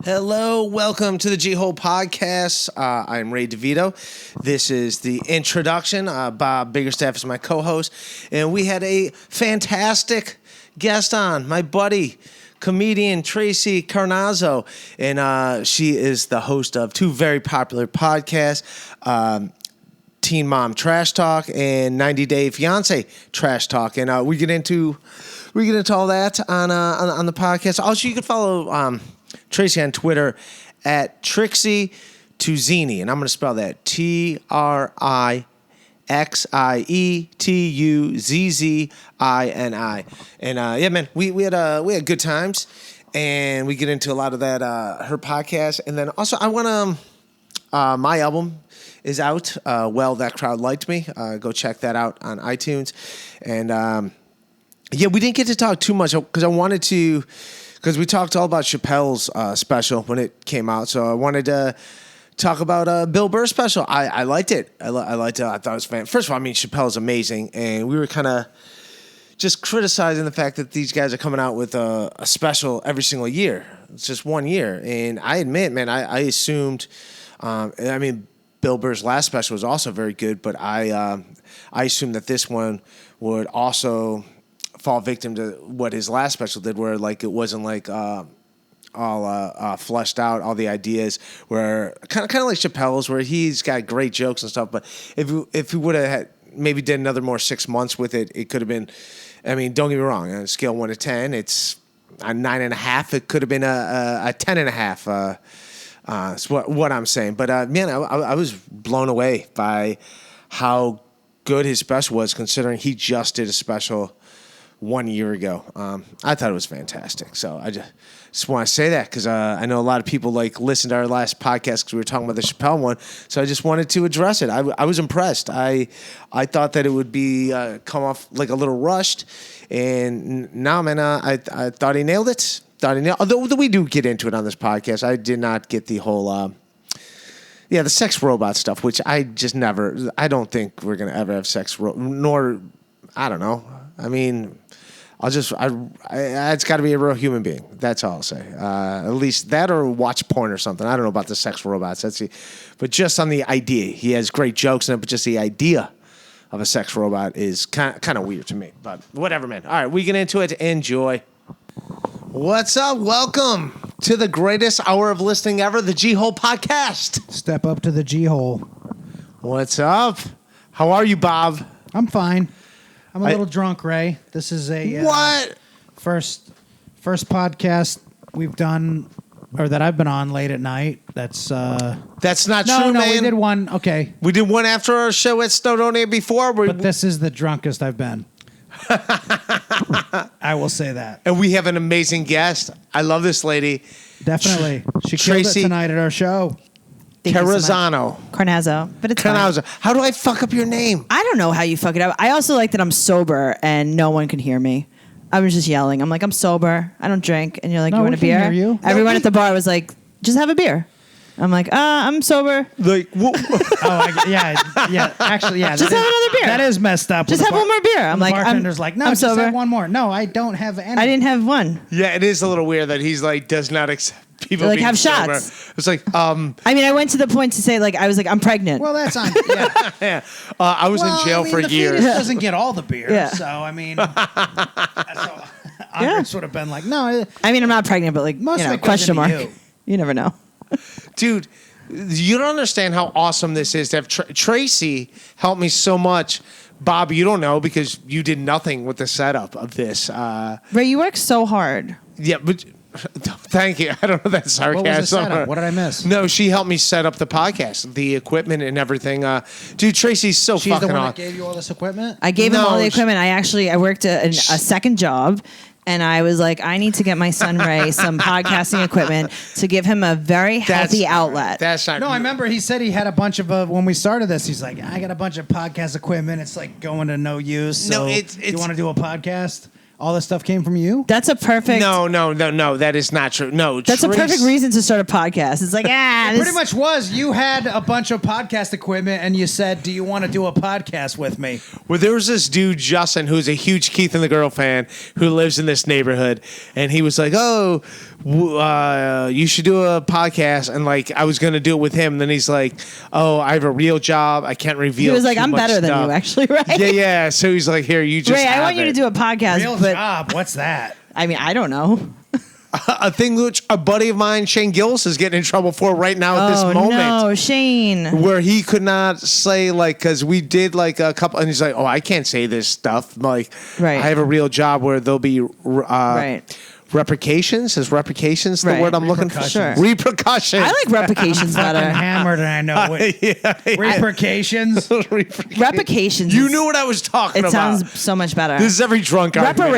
Hello, welcome to the G-Hole Podcast. I'm Ray DeVito. This is the introduction. Bob Biggerstaff is my co-host. And we had a fantastic guest on, my buddy, comedian Tracey Carnazzo. And she is the host of two very popular podcasts, Teen Mom Trash Talk and 90 Day Fiance Trash Talk. And we get into all that on the podcast. Also, you can follow Tracey on Twitter at Tracey Tuzzini, and I'm going to spell that Trixietuzzini. And yeah, man, we had good times, and we get into a lot of that her podcast, and then also I want to my album is out. Well, That Crowd Liked Me. Go check that out on iTunes, and yeah, we didn't get to talk too much because I wanted to. Because we talked all about Chappelle's special when it came out, so I wanted to talk about Bill Burr's special. I liked it. I liked it. I thought it was fantastic. First of all, I mean, Chappelle's amazing, and we were kind of just criticizing the fact that these guys are coming out with a special every single year. It's just 1 year, and I admit, man, I assumed. I mean, Bill Burr's last special was also very good, but I assumed that this one would also fall victim to what his last special did, where like it wasn't like all fleshed out, all the ideas were kind of like Chappelle's, where he's got great jokes and stuff. But if he would have maybe did another more 6 months with it, it could have been. I mean, don't get me wrong. On a scale 1 to 10, it's a 9.5. It could have been a 10.5. That's what I'm saying. But man, I was blown away by how good his special was, considering he just did a special 1 year ago. I thought it was fantastic. So I just want to say that because I know a lot of people like listened to our last podcast because we were talking about the Chappelle one. So I just wanted to address it. I was impressed. I thought that it would be come off like a little rushed, and now, man, I thought he nailed it. Although we do get into it on this podcast, I did not get the whole the sex robot stuff, which I just never. I don't think we're gonna ever have sex. Nor I don't know. I mean, it's got to be a real human being. That's all I'll say. At least that, or watch porn or something. I don't know about the sex robots. But just on the idea, he has great jokes in it. But just the idea of a sex robot is kind of weird to me. But whatever, man. All right, we get into it. Enjoy. What's up? Welcome to the greatest hour of listening ever, the G-Hole Podcast. Step up to the G-Hole. What's up? How are you, Bob? I'm fine. I'm a little drunk, Ray. This is a what first podcast we've done, or that I've been on late at night. That's not true, man. We did one. Okay, we did one after our show at Snowdonia before. But this is the drunkest I've been. I will say that. And we have an amazing guest. I love this lady. Definitely, she killed it tonight at our show. Carnazzo. Carnazzo. But it's Carnazzo. How do I fuck up your name? I don't know how you fuck it up. I also like that I'm sober and no one can hear me. I was just yelling. I'm like, I'm sober. I don't drink. And you're like, no, you want a beer? Hear you. Everyone at the bar was like, just have a beer. I'm like, I'm sober. Like, yeah. Actually, yeah. Just have another beer. That is messed up. Just have one more beer. I'm like, bartender's like, no, I'm just sober. have one more. No, I don't have any. I didn't have one. Yeah, it is a little weird that he's like does not accept people like being have sober. shots. It's like, I mean, I went to the point to say like I was like, I'm pregnant. Well, that's on. Yeah. yeah. I was in jail for the years. fetus doesn't get all the beer. Yeah. So I mean, Andres would have been like, no. I mean, I'm not pregnant, but like, most of it question mark. you. You never know. Dude, you don't understand how awesome this is to have Tracey help me so much. Bob, you don't know because you did nothing with the setup of this. Ray, you work so hard. Yeah, but thank you. I don't know that sarcasm. What was the setup? What did I miss? No, she helped me set up the podcast, the equipment and everything. Dude, Tracey's so She's fucking the one awesome. that gave you all this equipment? I gave him all the equipment. I worked a second job. And I was like, I need to get my son Ray some podcasting equipment to give him a very healthy outlet. That's not. No, I remember he said he had a bunch of when we started this. He's like, I got a bunch of podcast equipment. It's like going to no use. So you want to do a podcast? All this stuff came from you? That's a perfect... No. That is not true. No, that's a perfect reason to start a podcast. It's like, It pretty much was. You had a bunch of podcast equipment, and you said, do you want to do a podcast with me? Well, there was this dude, Justin, who's a huge Keith and the Girl fan, who lives in this neighborhood, and he was like, oh, you should do a podcast, and like I was gonna do it with him. And then he's like, "Oh, I have a real job. I can't reveal." He was like, too "I'm much better than stuff." you, actually, right?" Yeah. So he's like, "Here, you just Ray, I have want you to do a podcast." Real but, job. What's that? I mean, I don't know. a thing which a buddy of mine, Shane Gillis, is getting in trouble for right now at this moment. No, Shane. Where he could not say, like, because we did like a couple, and he's like, "Oh, I can't say this stuff." Like, Right. I have a real job where there'll be Right. replications. Is replications the Right. word I'm looking for? Sure. Repercussions. I like replications Fucking better. hammered, and I know what. Repercussions. Replications. You knew what I was talking It about. sounds so much better. This is every drunk argument I have.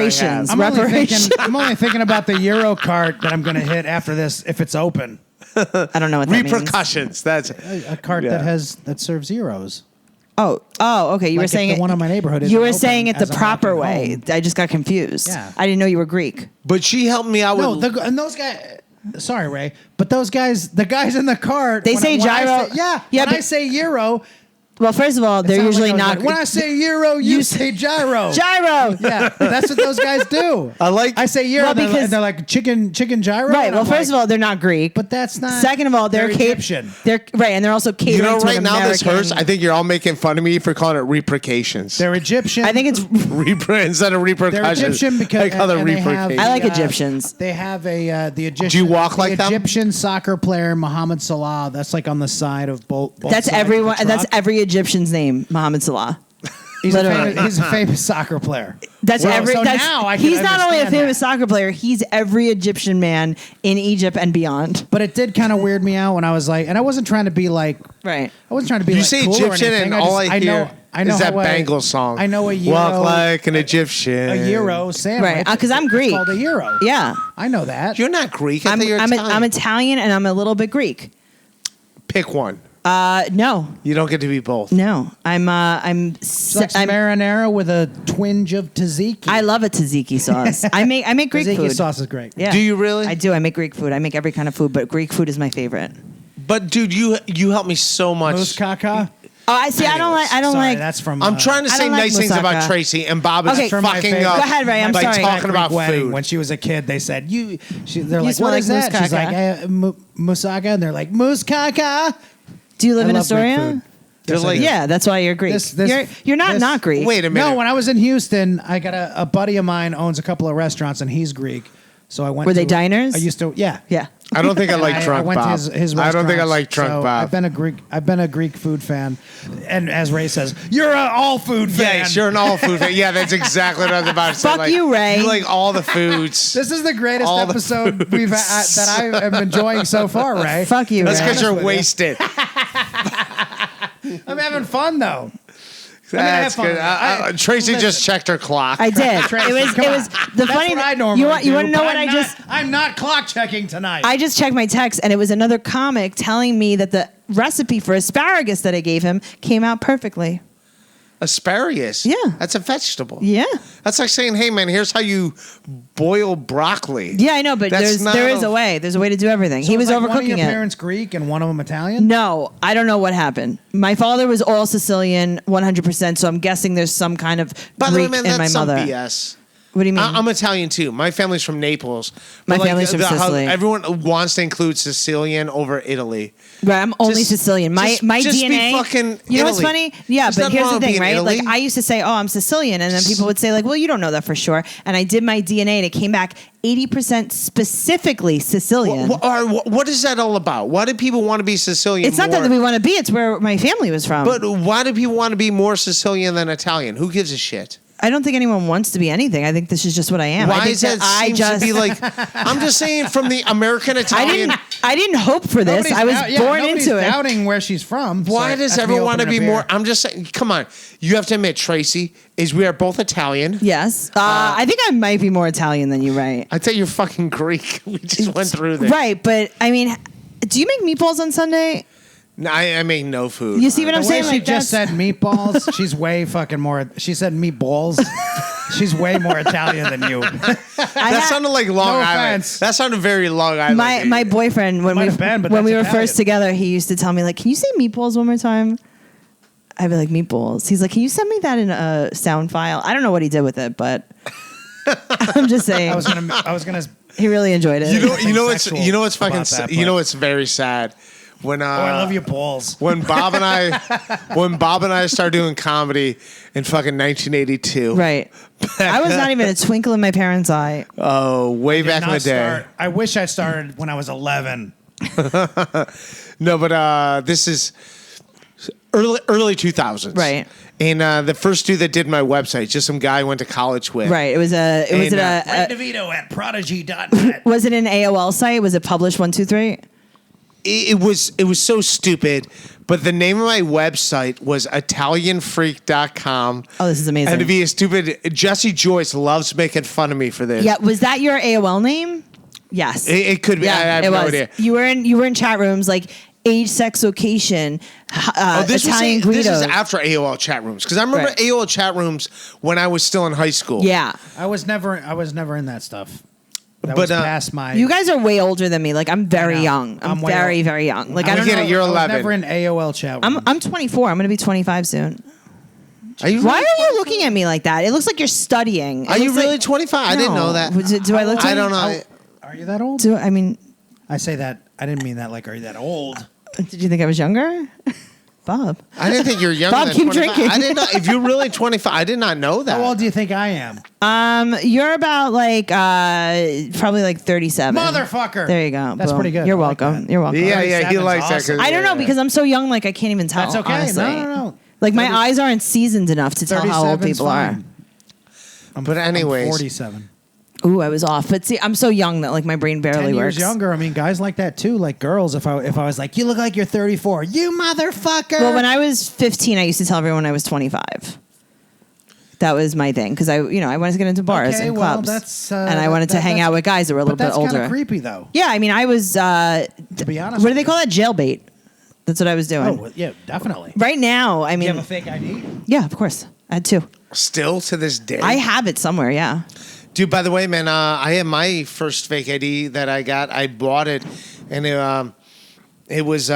Reparations. I'm only thinking about the Euro cart that I'm going to hit after this if it's open. I don't know what that means. Repercussions. That's A cart Yeah. that serves Euros. Oh, okay. You Like were if saying the it. one in my neighborhood isn't You were open saying it the as I'm proper walking way. home. I just got confused. Yeah. I didn't know you were Greek. But she helped me out No, with. and those guys. Sorry, Ray, but those guys, the guys in the cart. They when say when I gyro. say- yeah, Yeah, when I but- say Euro, Well, first of all, they're sounds usually like not. when I say Euro, you say gyro. gyro. Yeah, that's what those guys do. I say Euro, Well, they're, because- and they're like chicken gyro. Right. and Well, I'm first like, of all, they're not Greek. but that's not. Second of all, they're Egyptian. They're right, and they're also catering You know, to right an now this American. hurts. I think you're all making fun of me for calling it repercussions. They're Egyptian. I think it's. Instead of repercussions. they're Egyptian because I call it and they have repercussions. I like the, Egyptians. They have the Egyptian. Do you walk like the them? Egyptian soccer player Mohammed Salah. That's like on the side of both. That's sides of the everyone. That's truck. every Egyptian's name, Mohammed Salah. Literally. He's a famous soccer player. That's Well, every. so that's, now I can he's not only a understand famous that. soccer player. He's every Egyptian man in Egypt and beyond. But it did kind of weird me out when I was like, and I wasn't trying to be like, Right. I wasn't trying to be You like say cool or Egyptian, anything. and all I hear know is that how Bangles song. I know a Euro. Walk like an Egyptian. A Euro sandwich. Right, 'cause I'm Greek. It's called a Euro. Yeah. I know that. You're not Greek. I think you're Italian. I'm Italian and I'm a little bit Greek. Pick one. No, You don't get to be both. no. I'm It's like marinara with a twinge of tzatziki. I love a tzatziki sauce. I make Greek Tzatziki food. sauce is great. Yeah. Do you really? I do. I make Greek food. I make every kind of food, but Greek food is my favorite. But dude, you help me so much. Moussaka. Oh, I see. I don't Sorry, like. that's from. I'm trying to I say don't like nice things about moussaka. Tracy, and Bob is Okay. From my fucking favorite- up Go ahead, Ray, I'm by sorry. talking about wedding. food. When she was a kid, they said they're You like, smell what is like that? She's moussaka. like, moussaka, and they're like, moussaka. Do you live I in love Greek Astoria? food. They're Yes, I like- do. Yeah, that's why you're Greek. You're not Greek. Wait a minute. No, when I was in Houston, I got a buddy of mine owns a couple of restaurants, and he's Greek. So I went. Were they to- diners? I used to. Yeah. Yeah. I don't think I like I drunk went Bob. to his I don't think I restaurants, like drunk so Bob. I've been a Greek food fan, and as Ray says, you're an all food fan. Yes, you're an all food fan. Yeah, that's exactly what I was about to say. Fuck Like, you, Ray. You like all the foods. This is the greatest All the episode we've that I am enjoying so far, Ray. Fuck you, That's Ray. because you're Honest with you. wasted. I'm having fun though. That's have fun. good. Tracy Listen. just checked her clock. I did. Tracy, it was come on. the That's funny. what I normally you want do, to know but what I'm not clock checking tonight. I just checked my text, and it was another comic telling me that the recipe for asparagus that I gave him came out perfectly. Asparagus. Yeah. That's a vegetable. Yeah. That's like saying, hey, man, here's how you boil broccoli. Yeah, I know, but That's not there is a- a way. There's a way to do everything. So He it's was like one of overcooking your it. parents Greek and one of them Italian. No, I don't know what happened. My father was all Sicilian, 100%. So I'm guessing there's some kind of By the way, Greek man, in that's my some mother. BS. What do you mean? I'm Italian too. My family's from Naples. My But, family's from how Sicily. Everyone wants to include Sicilian over Italy. Right, I'm only Just- Sicilian. My just DNA. be fucking you know what's Italy. funny? Yeah, There's but nothing here's wrong the with thing, being right? Italy. Like I used to say, "Oh, I'm Sicilian," and then people would say, "Like, well, you don't know that for sure." And I did my DNA, and it came back 80% specifically Sicilian. What is that all about? Why do people want to be Sicilian? It's not more? that we want to be; it's where my family was from. But why do people want to be more Sicilian than Italian? Who gives a shit? I don't think anyone wants to be anything. I think this is just what I am. I Why think is that? I Seems just to be like. I'm just saying, from the American Italian. I didn't hope for this. I was born nobody's into it. doubting where she's from. Why so does that's me everyone want to opening be up more? here. I'm just saying. Come on, you have to admit, Tracy, is we are both Italian. Yes, I think I might be more Italian than you, right? I tell you, you're fucking Greek. We just went through this. Right, but I mean, do you make meatballs on Sunday? No, I make no food. You see what The I'm way saying? she Like just that's- said meatballs, she's way fucking more. She said meatballs. She's way more Italian than you. That sounded like Long No Island. offense. That sounded very Long Island. my boyfriend when Might we have been, but when we were that's first Italian. together, he used to tell me like, "Can you say meatballs one more time?" I'd be like, "Meatballs." He's like, "Can you send me that in a sound file?" I don't know what he did with it, but I'm just saying. I was gonna. He really enjoyed it. It's very sad. When I love your balls. When Bob and I started doing comedy in fucking 1982. Right. I was not even a twinkle in my parents' eye. Oh, way back in the day. I wish I started when I was 11. No, but this is early 2000s. Right. And the first dude that did my website, just some guy I went to college with. Right. It was DeVito at prodigy.net. Was it an AOL site? Was it published 123? It was so stupid, but the name of my website was ItalianFreak.com. Oh, this is amazing. And to be a stupid, Jesse Joyce loves making fun of me for this. Yeah, was that your AOL name? Yes. It could be. Yeah, I have no idea. You were in chat rooms like age, sex, location, Italian Guidos. This is after AOL chat rooms, because I remember AOL chat rooms when I was still in high school. Yeah. I was never in that stuff. That was past my. You guys are way older than me. Like I'm very young. I'm very, very young. Like I don't know. You're 11. I was never in AOL chat room. I'm 24. I'm going to be 25 soon. Why are you looking at me like that? It looks like you're studying. Are you really 25? I didn't know that. Do I look? I don't know. Are you that old? I say that. I didn't mean that. Like, are you that old? Did you think I was younger? Bob. I didn't think you were younger Bob, than keep 25. drinking. I didn't know. If you're really 25, I did not know that. How old do you think I am? You're about like probably like 37. Motherfucker. There you go. That's Boom. pretty good. You're I like welcome. that. You're welcome. Yeah, he likes awesome. that. I don't know because I'm so young. Like I can't even tell. That's okay. Honestly. No. Like my eyes aren't seasoned enough to tell how old people are. But anyways, I'm 47. Ooh, I was off. But see, I'm so young that like my brain barely 10 years works. younger. I mean, guys like that too. Like girls, if I was like, you look like you're 34, you motherfucker. Well, when I was 15, I used to tell everyone I was 25. That was my thing because I wanted to get into bars and clubs, and I wanted to hang out with guys that were a little bit older. That's kind of creepy, though. Yeah, I mean, I was. To be honest, what do they call that? Jailbait. That's what I was doing. Oh, yeah, definitely. Right now, I mean, do you have a fake ID? Yeah, of course, I had two. Still to this day, I have it somewhere. Yeah. Dude, by the way, man, I had my first fake ID that I got. I bought it, and it was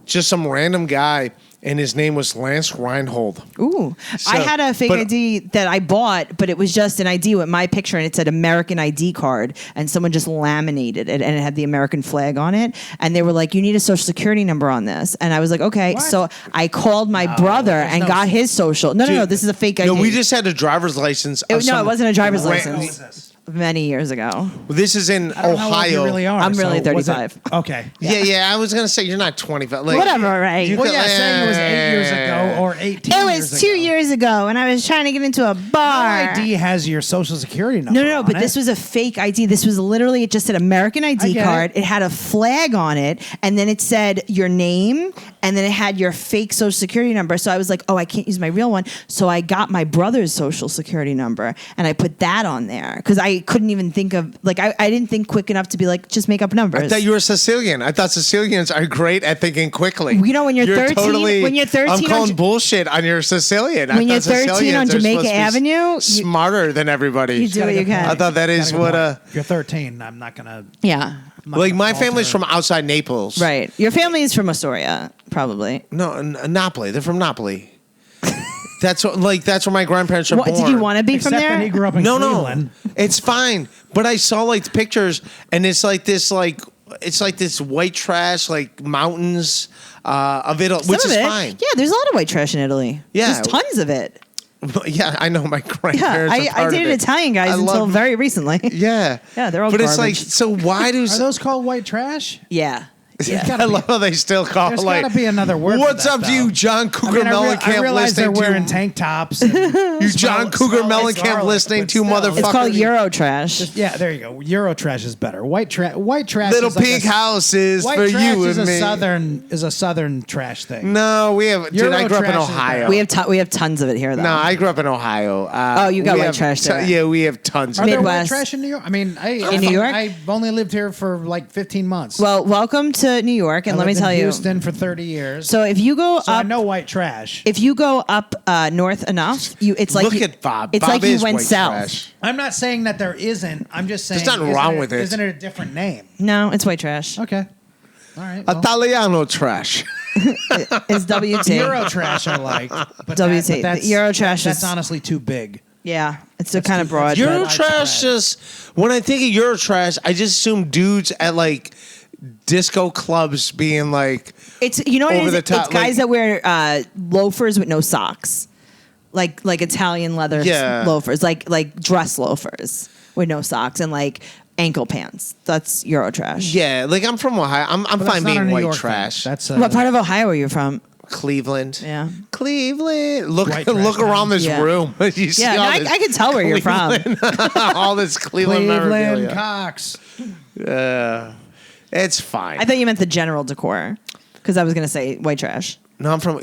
just some random guy, and his name was Lance Reinhold. Ooh. I had a fake ID that I bought, but it was just an ID with my picture, and it said American ID card, and someone just laminated it, and it had the American flag on it, and they were like, you need a social security number on this. And I was like, okay. What? So I called my brother and got his social. No, this is a fake ID. No, we just had a driver's license. It wasn't a driver's license. What was this? Many years ago. Well, this is in I don't know what you Ohio. really are. I'm really So was it- 35. Okay. Yeah. I was gonna say you're not 25. Like, Whatever, right? Well, yeah, saying it was 8 years ago or 18 It years was 2 ago. years ago, and I was trying to get into a bar. No ID has your social security number. No, on but it. this was a fake ID. This was literally, it just said American ID get card. it. It had a flag on it, and then it said your name, and then it had your fake social security number. So I was like, oh, I can't use my real one. So I got my brother's social security number, and I put that on there because I couldn't even think of, like, I didn't think quick enough to be like, just make up numbers. I thought you were Sicilian. I thought Sicilians are great at thinking quickly. You know, when you're 13, when you're 13 I'm calling bullshit on your Sicilian. When you're 13 on Jamaica Avenue, smarter than everybody. You do what you can. I thought that is what If you're 13, I'm not gonna. Yeah. Like my family's from outside Naples. Right. Your family is from Astoria, probably. No, Napoli. They're from Napoli. That's where my grandparents are born. Did you want to be Except from there? when he grew up in Cleveland. No, it's fine. But I saw like the pictures, and it's like this white trash, like mountains of Italy, which is fine. Yeah, there's a lot of white trash in Italy. Yeah. There's tons of it. Yeah, I know my grandparents. Yeah, are part I dated of it. Italian guys until very recently. Yeah, Yeah, they're all But garbage. it's like, so why do? Are those called white trash? Yeah. Yeah. I love how they still call There's it like. got to be another word. What's for up that, to you, though. John Cougar I Mellencamp? realize they're listening wearing to tank tops. And you, John Cougar Mellencamp, listening to motherfucker. It's called Euro trash. Yeah, there you go. Euro trash is better. White trash. Little is like pink houses white for trash you is and a me. southern trash thing. No, we have. Dude, I grew up in Eurotrash is Ohio. better. We have tons of it here, though. No, I grew up in Ohio. Oh, you got we white have trash there. Yeah, we have tons. Are of it. there white Midwest. trash in New York? I mean, In New York? I've only lived here for like 15 months. Well, welcome to New York, and I let me lived in tell you. Houston for 30 years. So if you go So I up, know white trash. if you go up north enough, it's like Look you, at Bob. It's Bob like you is went white south. trash. I'm not saying that there isn't. I'm just saying There's nothing wrong with it. Isn't it a different name? No, it's white trash. Okay. All right. Well, Italiano trash. It's WT. Euro trash I like. But WT. that's, The Euro trash that's is- honestly too big. Yeah. It's a kind of broad. Eurotrash just, when I think of Eurotrash, I just assume dudes at like disco clubs being like, it's, you know what over it is? the top, It's guys like, that wear loafers with no socks. Like Italian leather loafers, like dress loafers with no socks and like ankle pants. That's Eurotrash. Yeah, like I'm from Ohio. I'm fine being white trash. That's What part of Ohio are you from? Cleveland. Yeah. Cleveland. Look White trash around this room. You see all I can tell where you're from. all this Cleveland memorabilia. Cox. It's fine. I thought you meant the general decor because I was going to say white trash. No, I'm from,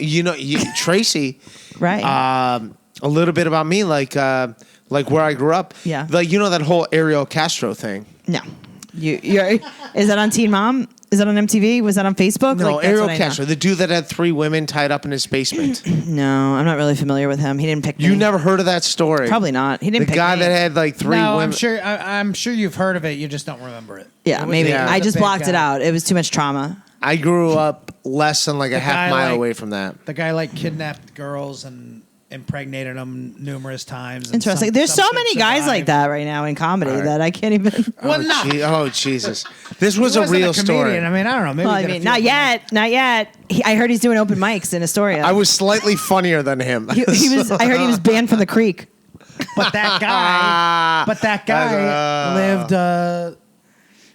Tracy. Right. A little bit about me, like where I grew up. Yeah. Like, that whole Ariel Castro thing. No. You're is that on Teen Mom? Is that on MTV? Was that on Facebook? No, like, that's Ariel what I know. Castro, the dude that had 3 women tied up in his basement. No, I'm not really familiar with him. He didn't pick me. You never heard of that story? Probably not. He didn't The pick guy me. that had like 3 No, women. I'm sure you've heard of it. You just don't remember it. Yeah, maybe. Yeah. I just The big blocked it guy. out. It was too much trauma. I grew up less than like a half guy, mile like- away from that. The guy like kidnapped girls and impregnated them numerous times. And Interesting. some- There's some so shit many guys like survived. that right now in comedy All right. that I can't even. Well, no. Oh, Jesus. This was He a wasn't real comedian. story. I mean, I don't know. Maybe Well, he I did a mean, few not open yet. Not yet. I heard he's doing open mics in Astoria. I was slightly funnier than him. He was. I heard he was banned from the Creek. mics. But that guy lived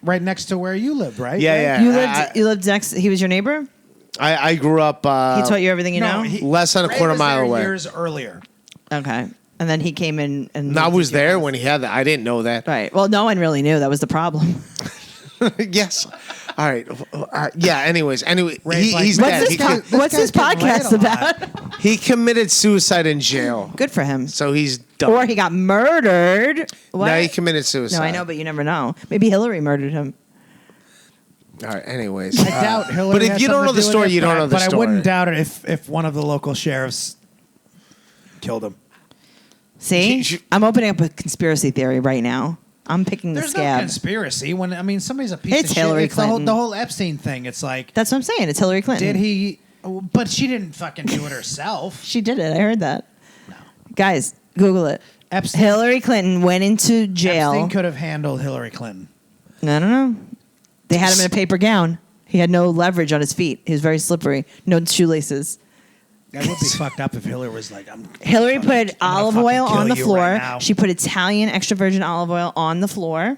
right next to where you lived, right? Yeah, Right? yeah. You lived next. He was your neighbor. I grew up He taught you everything you know. less than a Ray quarter was mile there away. Years earlier. Okay, and then he came in and. I was there when he had that. I didn't know that. Right. Well, no one really knew. That was the problem. Yes. All right. Yeah. Anyways. Ray's like, He's What's dead. this, what's this guy's getting laid podcast a lot. about? He committed suicide in jail. Good for him. So he's done. Or he got murdered. What? No, he committed suicide. No, I know, but you never know. Maybe Hillary murdered him. All right. Anyways. I doubt Hillary. But if has you don't something know to the do with story, it, you don't know the But I story. wouldn't doubt it if one of the local sheriffs killed him. See? I'm opening up a conspiracy theory right now. I'm picking the There's no scab. conspiracy. Somebody's a piece It's of Hillary shit. It's the Clinton. whole Epstein thing. It's like, That's what I'm saying. It's Hillary Clinton. did he? But she didn't fucking do it herself. She did it. I heard that. Guys, Google it. Epstein. Hillary Clinton went into jail. Epstein could have handled Hillary Clinton. I don't know. They had him in a paper gown. He had no leverage on his feet. He was very slippery. No shoelaces. That would be fucked up if Hillary was like, Hillary put olive fucking oil kill on the you floor. right now. She put Italian extra virgin olive oil on the floor.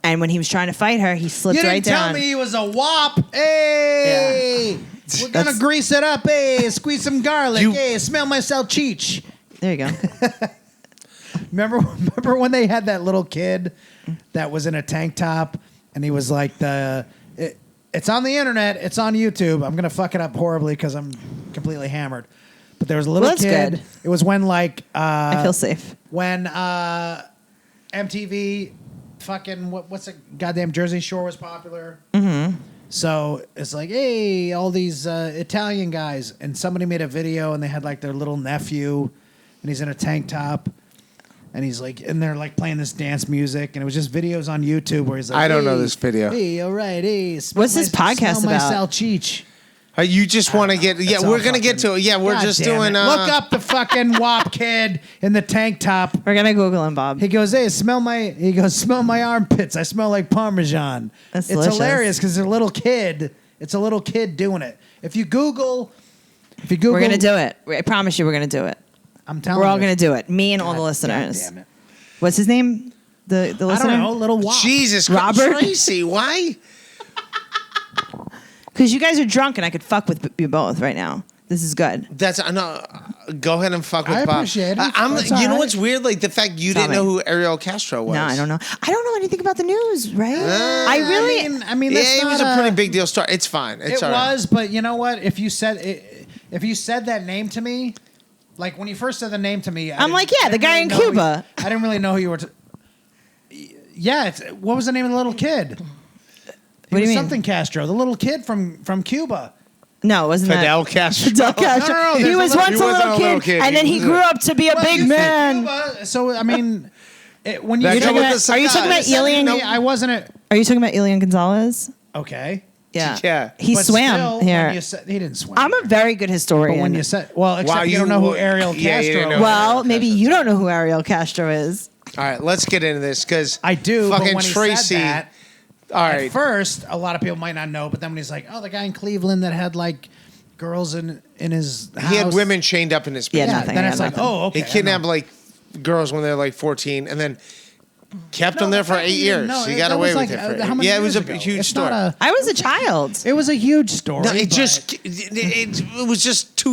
And when he was trying to fight her, he slipped You didn't right tell down. me he was a wop. Hey, we're gonna That's- grease it up. Hey, squeeze some garlic. You- Hey, smell my salchicha. There you go. Remember when they had that little kid that was in a tank top and he was like it's on the internet, it's on YouTube. I'm gonna fuck it up horribly because I'm completely hammered. But there was a little Well, that's kid. good. It was when I feel safe. when MTV fucking what's a goddamn Jersey Shore was popular. Mm-hmm. So it's like, hey, all these Italian guys, and somebody made a video, and they had like their little nephew, and he's in a tank top, and he's like, and they're like playing this dance music, and it was just videos on YouTube where he's like, I don't know "Hey, this video." Hey, all right, hey, smell What's this podcast smell about? My salchicha. You just want to get. Yeah, It's we're all gonna get to it. Yeah, we're God just damn doing. it. Look up the fucking WAP kid in the tank top. We're going to Google him, Bob. He goes, hey, smell my armpits. I smell like Parmesan. That's it's delicious. hilarious because it's a little kid. It's a little kid doing it. If you Google, We're going to do it. I promise you we're going to do it. I'm telling We're you. all going to do it. Me and all the God listeners. damn it. What's his name? The I listener? don't know, little WAP. Jesus, Robert? Tracy, why? Because you guys are drunk and I could fuck with you both right now. This is good. That's no. Go ahead and fuck with I Bob. appreciate it. I'm. That's You all know right. what's weird? Like the fact you didn't Tommy. know who Ariel Castro was. No, I don't know. I don't know anything about the news, right? I really. I mean, Yeah, that's it was not a pretty big deal story. It's fine. It's It all right. was, but you know what? If you said that name to me, like when you first said the name to me, I'm like, yeah, the guy in Cuba. I didn't really know who you were. Yeah, what was the name of the little kid? What do you mean? Something Castro, the little kid from Cuba. No, it wasn't Fidel that. Castro. Fidel Castro. no, he there's was a little- once he a wasn't little kid, and then he grew up to be a Well, big you said man. Cuba, so I mean, when you That You're guy talking with about- the are you talking about cigars. Elian? I wasn't. Are you talking about Elian Gonzalez? Okay. Yeah. Yeah. He But swam still, here. when you said, he didn't swim. I'm a very good historian. But when you said, well, except Wow, you don't you- know who Ariel yeah, you Castro didn't know is. who well, Ariel maybe Castro you don't know who Ariel Castro is. All right, let's get into this because I do, but Fucking when he Tracey. said that, all at right. first, a lot of people might not know, but then when he's like, oh, the guy in Cleveland that had like girls in his house. He had women chained up in his Yeah, basement. Yeah, nothing, then yeah, it's like, nothing. oh, okay. He kidnapped like girls when they were like 14, and then kept them there for 8 years. No, he got that away was with like, it. For how many yeah, it was a years ago? huge It's story. not I was a child. It was a huge story. No, it but- just it was just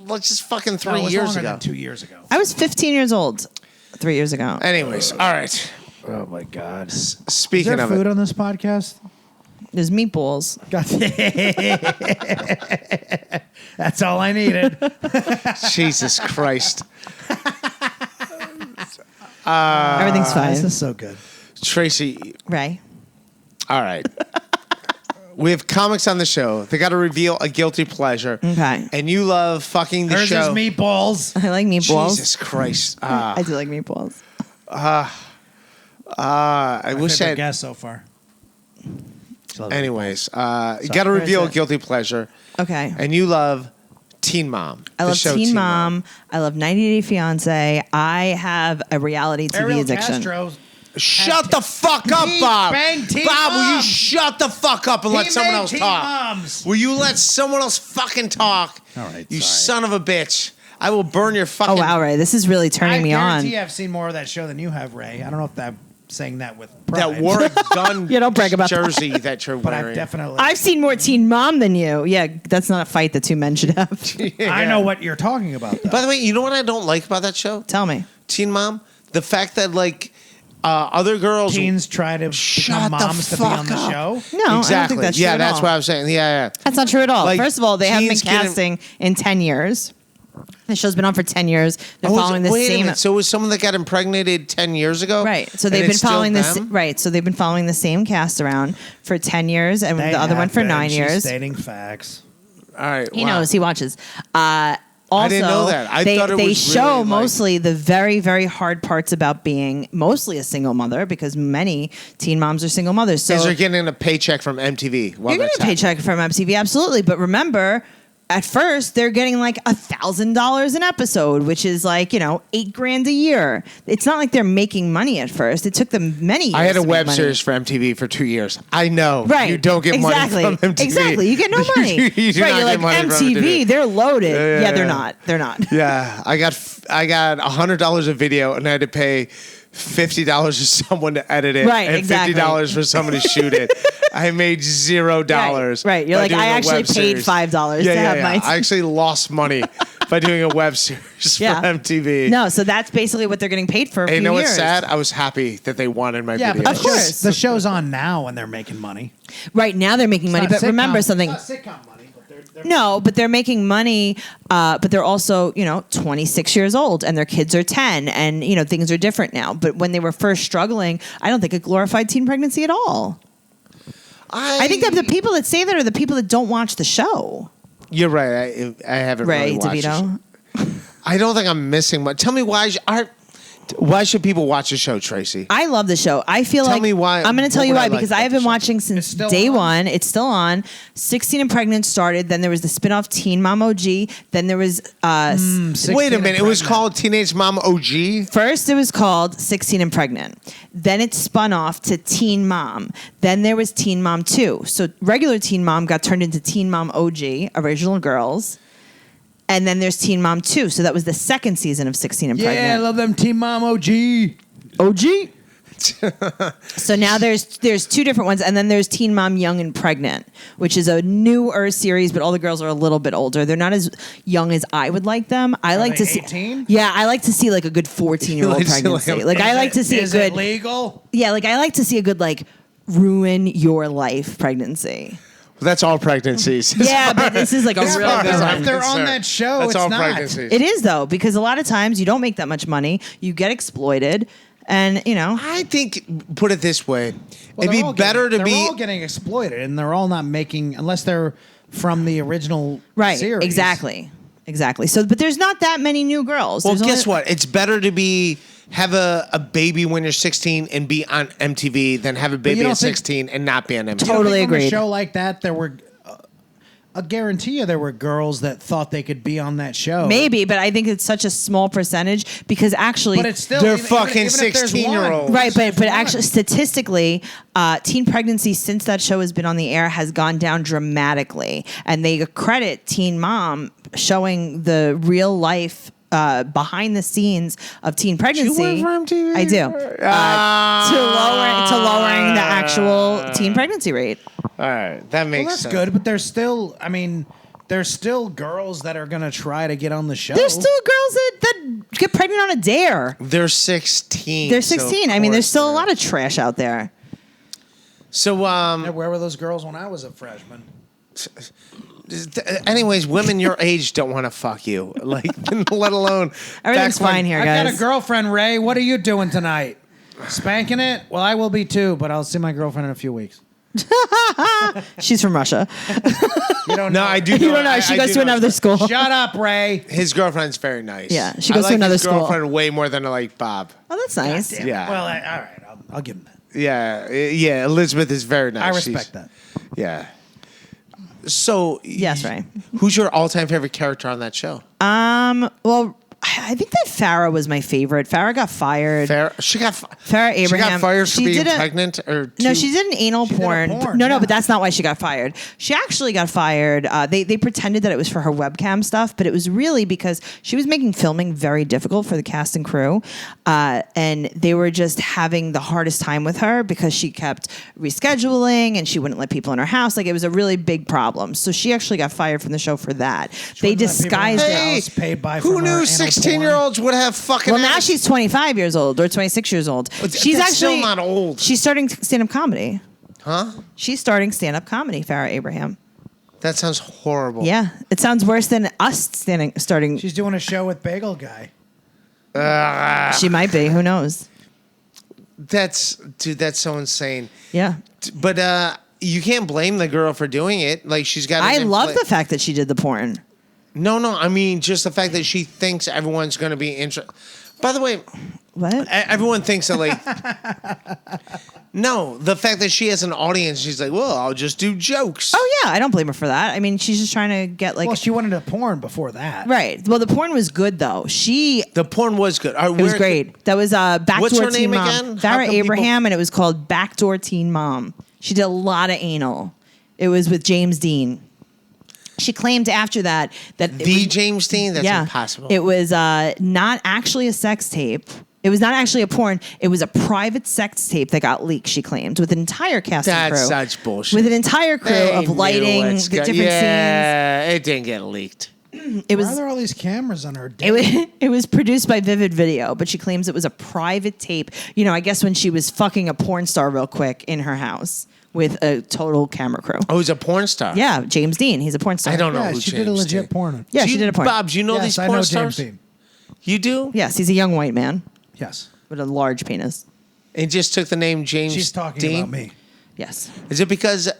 let's just fucking no, 3 it was years longer ago. than 2 years ago. I was 15 years old 3 years ago. Anyways, all right. Oh my God! Is Speaking there of food it, on this podcast? There's meatballs. God. That's all I needed. Jesus Christ, Everything's fine. This is so good. Tracy. Ray. All right. We have comics on the show. They got to reveal a guilty pleasure. Okay. And you love fucking the Hers show. is meatballs. I like meatballs. Jesus Christ. I do like meatballs. I wish Favorite I. guess so far. Anyways, you got to reveal a Where is it? guilty pleasure. Okay. And you love Teen Mom. I the love show Teen Mom. I love 90 Day Fiance. I have a reality TV Ariel addiction. Castro. Shut the fuck up, He Bob. banged Teen Bob, will you Mom. shut the fuck up and let someone else Teen talk? Moms. Will you let someone else fucking talk? All right, You sorry. son of a bitch. I will burn your fucking... Oh, wow, Ray. This is really turning I me on. guarantee I've seen more of that show than you have, Ray. I don't know if I'm saying that with pride. That war gun Yeah, don't brag about that. jersey that you're But wearing. I've definitely. I've seen more Teen Mom than you. Yeah, that's not a fight that two men should have. I know what you're talking about. Though. By the way, you know what I don't like about that show? Tell me. Teen Mom? The fact that, like, other girls... Teens try to Shut become the moms to be fuck on the up. show. No, I don't exactly. think that's true yeah, at that's all. what I was saying. Yeah. That's not true at all. Like, First of all, they haven't been teens getting- casting in 10 years. The show's been on for 10 years. They're following the wait a same. minute. So it was someone that got impregnated 10 years ago? Right. So and they've been it's still following this. them? Right. So they've been following the same cast around for 10 years and They the other one have for been. 9 She's years. stating facts. All right. He wow. knows. He watches. Also, didn't know that. I they, thought it they was show really, like- mostly the very, very hard parts about being mostly a single mother because many teen moms are single mothers. So Because they're getting a paycheck from MTV. While you're getting that's a paycheck from MTV, absolutely. But remember, at first they're getting like $1,000 an episode, which is like $8,000 a year. It's not like they're making money at first. It took them many years. I had a to make web money. series for MTV for 2 years. I know. Right. You don't get exactly. money from MTV. Exactly. You get no money. you do right. not You're get like money from MTV. They're loaded. Yeah, they're yeah. not. They're not. Yeah. I got $100 a video and I had to pay $50 to someone to edit it. Right, And exactly. $50 for someone to shoot it. I made $0. Right. You're by like, doing I a actually web paid series. $5 to have my. I actually lost money by doing a web series Yeah. for MTV. No, so that's basically what they're getting paid for. A And you few know years. what's sad? I was happy that they wanted my Yeah, videos. but Of course. the show's on now and they're making money. Right now they're making money, It's not but remember sitcom- something. It's not sitcom money, but they're No, but they're making money, but they're also, 26 years old and their kids are 10 and, things are different now. But when they were first struggling, I don't think it glorified teen pregnancy at all. I think that the people that say that are the people that don't watch the show. You're right. I haven't Ray really watched DeVito. it. I don't think I'm missing much. Tell me why should people watch the show, Tracy? I love the show. I feel Tell like me why- I'm going to tell what you would I why like because about I have the been show? watching It's since still day on? one. It's still on. 16 and Pregnant started. Then there was the spinoff Teen Mom OG. Then there was 16 Wait a and minute. It was pregnant. called Teenage Mom OG? First, it was called 16 and Pregnant. Then it spun off to Teen Mom. Then there was Teen Mom 2. So regular Teen Mom got turned into Teen Mom OG, Original Girls. And then there's Teen Mom 2. So that was the second season of 16 and Yeah, I Pregnant. love them Team Mom OG. OG. So now there's two different ones, and then there's Teen Mom Young and Pregnant, which is a newer series, but all the girls are a little bit older. They're not as young as I would like them. I like they to see 18? Yeah, I like to see like a good 14-year-old You like to see, like, pregnancy. Like I like to see a Is good it legal? Yeah, like I like to see a good like ruin your life pregnancy. Well, that's all pregnancies. Yeah, but this is like a As real far good as one. I'm If they're on concerned, that show, that's it's all not. pregnancies. It is though, because a lot of times you don't make that much money. You get exploited, and I think, put it this way, Well, it'd they're be all better getting, to they're be... all getting exploited, and they're all not making unless they're from the original right, series. exactly. So, but there's not that many new girls. Well, There's guess only- what? It's better to be have a baby when you're 16 and be on MTV than have a baby don't at think- 16 and not be on MTV. Totally On a agreed. show like that, there were. I guarantee you there were girls that thought they could be on that show. Maybe, but I think it's such a small percentage because actually, But it's still They're even fucking if there's 16-year-olds. one. right. But actually, statistically, teen pregnancy since that show has been on the air has gone down dramatically, and they credit Teen Mom showing the real life. Behind the scenes of teen pregnancy, work for MTV? I do to lowering the actual teen pregnancy rate. All right, that makes Well, that's sense. good, but there's still. I mean, there's still girls that are gonna try to get on the show. There's still girls that get pregnant on a dare. They're 16. They're so 16. of I mean, there's course still a they're- lot of trash out there. So, Yeah, where were those girls when I was a freshman? anyways, women your age don't want to fuck you, like, let alone. Everything's back when- fine here, I guys. got a girlfriend, Ray. What are you doing tonight? Spanking it? Well, I will be too, but I'll see my girlfriend in a few weeks. She's from Russia. You don't No, know. I do. You don't know. I She do goes to know. another school. Shut up, Ray. His girlfriend's very nice. Yeah, she I goes to like another his school. girlfriend way more than I like Bob. Oh, that's nice. Damn it. Yeah. Well, all right. I'll give him that. Yeah. Elizabeth is very nice. I respect that. Yeah. So Yes, right. Who's your all-time favorite character on that show? Well, I think that Farrah was my favorite. Farrah got fired. She got Farrah She Abraham. got fired for She being did a- pregnant, or No, too- she did an anal did a porn. porn, No, yeah. but that's not why she got fired. She actually got fired. They pretended that it was for her webcam stuff, but it was really because she was making filming very difficult for the cast and crew, and they were just having the hardest time with her because she kept rescheduling and she wouldn't let people in her house. Like, it was a really big problem. So she actually got fired from the show for that. They wouldn't let people in disguised her it. Hey, house paid by who from her knew anal 16-year-olds would have fucking? Well, now ass? she's 25 years old or 26 years old. She's that's actually still not old. She's starting stand-up comedy. Huh? She's starting stand-up comedy, Farrah Abraham. That sounds horrible. Yeah, it sounds worse than us starting. She's doing a show with Bagel Guy. She might be. Who knows? That's so insane. Yeah. But you can't blame the girl for doing it. Like, she's got. I love the fact that she did the porn. No. I mean, just the fact that she thinks everyone's going to be interested. By the way, What? everyone thinks that, like. No, the fact that she has an audience, she's like, well, I'll just do jokes. Oh yeah, I don't blame her for that. I mean, she's just trying to get like Well, she wanted a porn before that. right. Well, the porn was good though. The porn was good. It was great. That was Backdoor What's her Teen name Mom. again? How Farrah come Abraham, and it was called Backdoor Teen Mom. She did a lot of anal. It was with James Dean. She claimed after that it The was- James Dean? That's yeah, impossible. It was not actually a sex tape. It was not actually a porn. It was a private sex tape that got leaked, she claimed, with an entire cast and crew. That's such bullshit. With an entire crew They of knew lighting, what's the go- different Yeah, it didn't get leaked. scenes. It Why are was there all these cameras on her dick? it was produced by Vivid Video, but she claims it was a private tape. You know, I guess when she was fucking a porn star real quick in her house with a total camera crew. Oh, he's a porn star. Yeah, James Dean. He's a porn star. I don't know Yeah, who she James did a legit Dean. porn. Yeah, she did a porn. Bob, do you know Yes, these I porn know stars? James Dean. You do? Yes, he's a young white man Yes. with a large penis. And just took the name James She's talking Dean? about me. Yes. Is it because...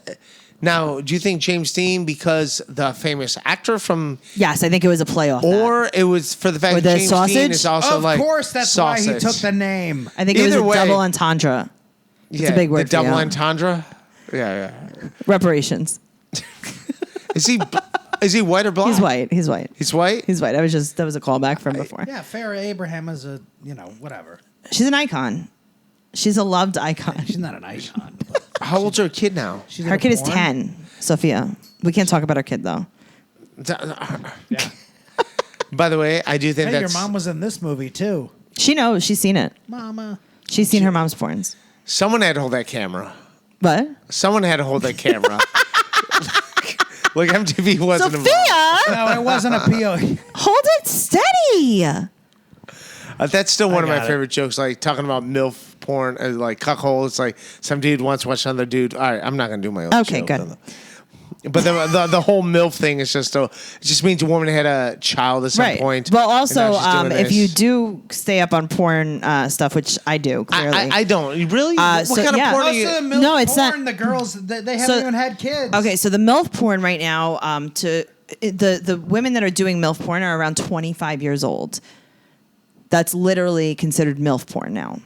Now, do you think James Dean because the famous actor from... Yes, I think it was a play off that. Or it was for the fact Or that the James sausage? Dean is also Of like course, that's why he sausage. took the name. I think it was Either a way- double entendre. Yeah, a big word The for double you. entendre? Yeah. Reparations. Is he white or black? He's white. He's white. He's white? He's white. That was a callback from before. Yeah, Farrah Abraham is a, whatever. She's an icon. She's a loved icon. She's not an icon. How old's her kid now? She's in Her a kid is porn. 10, Sophia. We can't talk about her kid though. Yeah. By the way, I do think Hey, your that's... mom was in this movie too. She knows. She's seen it. Mama. She's seen her mom's porns. Someone had to hold that camera. What? Someone had to hold that camera. Like MTV wasn't involved. Sophia, No, it wasn't a PO. hold it steady. That's still one of my got it. favorite jokes. Like talking about MILF porn, like cuckold. It's like some dude wants to watch another dude. All right, I'm not gonna do my own. Okay, joke. good. But the whole MILF thing is just it just means a woman had a child at some Right. point. Well, and also, now she's doing if this. you do stay up on porn stuff, which I do, clearly. I don't. You really? What so, kind yeah. of porn are Most you? of the MILF No, it's porn, not- the girls, they haven't So- even had kids. Okay, so the MILF porn right now, the women that are doing MILF porn are around 25 years old. That's literally considered MILF porn now.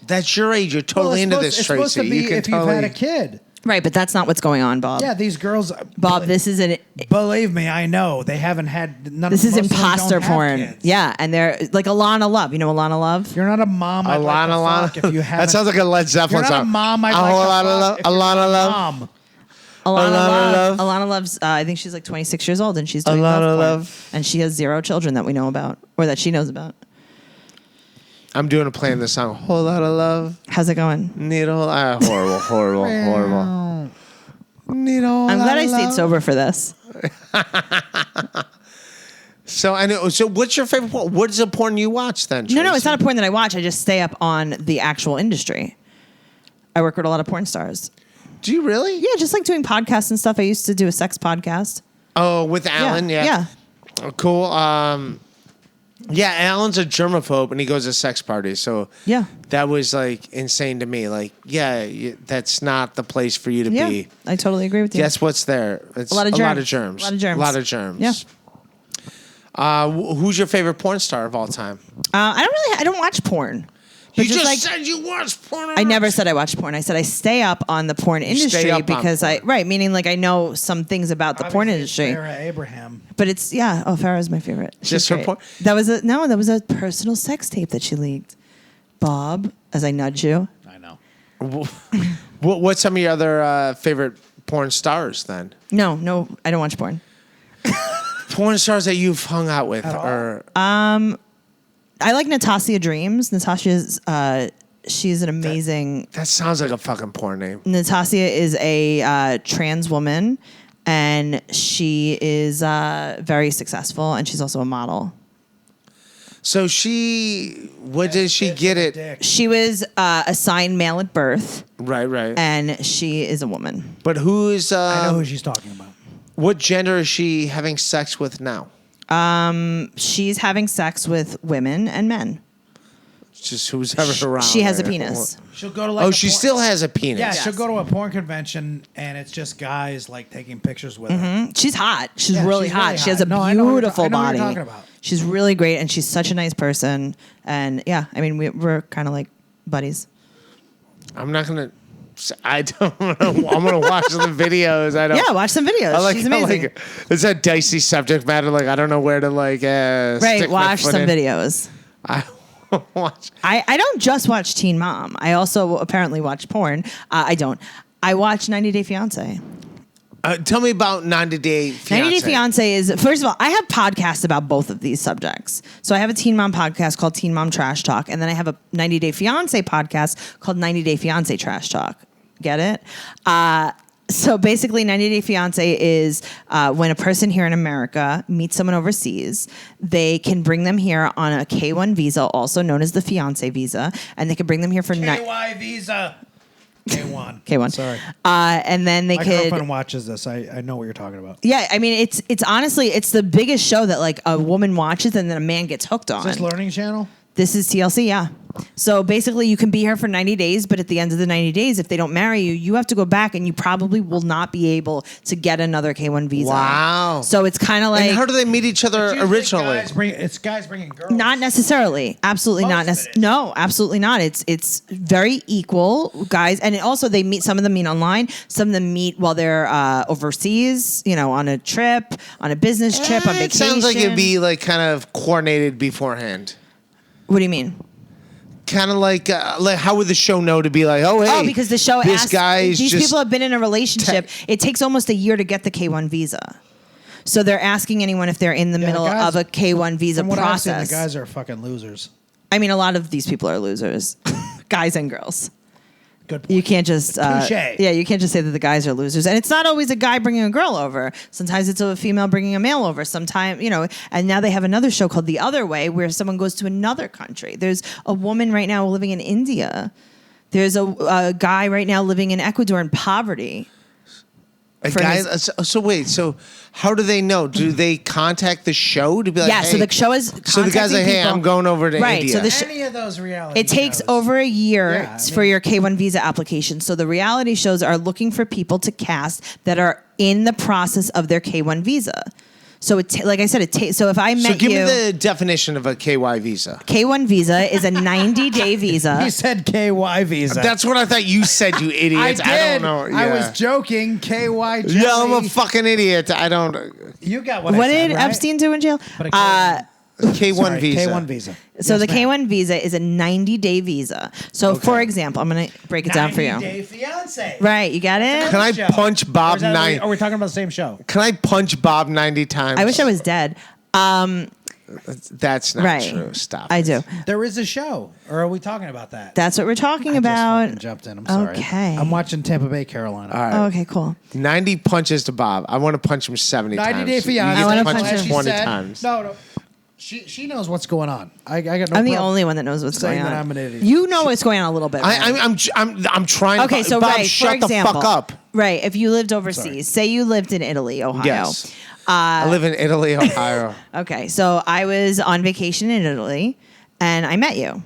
That's your age. You're totally into this, It's Tracy. supposed to be you can if totally... you've had a kid. Right, but that's not what's going on, Bob. Yeah, these girls. Bob, this is an Believe me, I know they haven't had. this is most of them imposter don't have porn. kids. Yeah, and they're like Alana Love. You know Alana Love? You're not a mom. I'd like to fuck if you haven't. That sounds like a Led Zeppelin You're not a song. mom. I'd A like whole to lot of fuck love. if you're not Alana a Love. mom. Alana Love. Alana Love's. I think she's like 26 years old, and she's doing Alana MILF porn. Love. And she has 0 children that we know about, or that she knows about. I'm doing a play in this song. Whole lot of love. How's it going? Need a whole horrible. Need a whole I'm lot glad I of stayed love. sober for this. So I know. So what's your favorite porn? What's the porn you watch then? No, it's Tracy? not a porn that I watch. I just stay up on the actual industry. I work with a lot of porn stars. Do you really? Yeah, just like doing podcasts and stuff. I used to do a sex podcast. Oh, with Alan. Yeah. Oh, cool. Yeah, Alan's a germaphobe and he goes to sex parties. So Yeah. that was like insane to me. Like, that's not the place for you to Yeah, be. I totally agree with you. Guess what's there? It's A lot of germs. A lot of germs. Yeah. Who's your favorite porn star of all time? I don't watch porn. But You just like, said you watched porn. I never said I watch porn. I said I stay up on the porn industry up on because porn. meaning like I know some things about the porn Obviously, industry. Sarah Abraham. But it's Farrah's my favorite. She's Just her great. porn? That was a personal sex tape that she leaked. Bob, as I nudge you. I know. What's some of your other favorite porn stars then? No, I don't watch porn. Porn stars that you've hung out with, At all? or I like Natasha Dreams. Natasha's she's an amazing. that sounds like a fucking porn name. Natasha is a trans woman, and she is very successful, and she's also a model. So what did she get it? Dick. She was assigned male at birth, Right. and she is a woman. But who is? I know who she's talking about. What gender is she having sex with now? She's having sex with women and men. Just who's ever around. She has a right? penis. She'll go to like. She still has a penis. Yeah, Yes. she'll go to a porn convention and it's just guys like taking pictures with her. She's hot. She's Yeah, really she's hot. really She has a hot. No, I know what you're beautiful I know what body. you're talking about. She's really great, and she's such a nice person. And yeah, I mean, we're kind of like buddies. I'm not gonna. I don't. I'm gonna watch the videos. I don't. Yeah, watch some videos. She's amazing. It's a dicey subject matter. Like I don't know where to Right, stick my watch foot some in. videos. I watch. I don't just watch Teen Mom. I also apparently watch porn. I don't. I watch 90 Day Fiance. Tell me about 90 Day Fiance. 90 Day Fiance is, first of all, I have podcasts about both of these subjects. So I have a Teen Mom podcast called Teen Mom Trash Talk, and then I have a 90 Day Fiance podcast called 90 Day Fiance Trash Talk. Get it? So basically, 90 Day Fiance is when a person here in America meets someone overseas, they can bring them here on a K-1 visa, also known as the fiance visa, and they can bring them here for KY visa. K1. K1. Sorry. And then they My could. girlfriend watches this. I know what you're talking about. Yeah, I mean, it's honestly, it's the biggest show that like a woman watches and then a man gets hooked on. Is this Learning Channel? This is TLC, yeah. So basically, you can be here for 90 days, but at the end of the 90 days, if they don't marry you, you have to go back, and you probably will not be able to get another K-1 visa. Wow. So it's kind of like And how do they meet each other Usually originally? It's guys bringing girls. not necessarily, absolutely Most not. of it is. No, absolutely not. It's very equal, guys, and also they meet. Some of them meet online. Some of them meet while they're overseas. You know, on a trip, on a business trip, on It vacation. sounds like it'd be like kind of coordinated beforehand. What do you mean? Kind of like how would the show know to be like, oh hey, Oh, because the show this asks, guy is these just people have been in a relationship. It takes almost a year to get the K-1 visa. So they're asking anyone if they're in the middle guys- of a K-1 visa From what I've seen, the process. guys are fucking losers. I mean, a lot of these people are losers, guys and girls. Good point. You can't just Touche. you can't just say that the guys are losers. And it's not always a guy bringing a girl over. Sometimes it's a female bringing a male over. Sometimes, and now they have another show called The Other Way where someone goes to another country. There's a woman right now living in India. There's a guy right now living in Ecuador in poverty. a for guy. his- So wait, so how do they know? Do they contact the show to be like, Yeah, hey, so the show is so the guy's like, hey, people. I'm going over to Right, India. so the sh- Any of those reality It takes shows. over a year Yeah, I for mean- your K-1 visa application. So the reality shows are looking for people to cast that are in the process of their K-1 visa. So like I said, so if I met So give you, me the definition of a KY visa. K1 visa is a 90-day visa. He said KY visa. That's what I thought you said, you idiot. I did. don't know. I Yeah. was joking. KY jelly. Yeah, I'm a fucking idiot. I don't. You got what I What said, did right? Epstein do in jail? But a K1 sorry, visa. K1 visa. So Yes, the ma'am. K1 visa is a 90-day visa. So for example, I'm going to break it down for you. 90-day fiance. Right, you got it? Can I Show. punch Or Bob is that- 90? Are we talking about the same show? Can I punch Bob 90 times? I wish I was dead. That's not Right. true. Stop. I it. do. There is a show. Or are we talking about that? That's what we're talking I just about. fucking jumped in. I'm sorry. Okay. I'm watching Tampa Bay, Carolina. All right. Oh, okay, cool. 90 punches to Bob. I want to punch him 70 times. 90-day fiance. I wanna punch punch him him. 20 She said- times. No. She knows what's going on. I got no I'm problem. the only one that knows what's saying going on. that I'm an idiot. You know what's going on a little bit. right? I'm trying. Okay, so Bob, right, shut for example, the fuck up. Right, if you lived overseas, say you lived in Italy, Ohio. Yes. I live in Italy, Ohio. Okay, so I was on vacation in Italy, and I met you,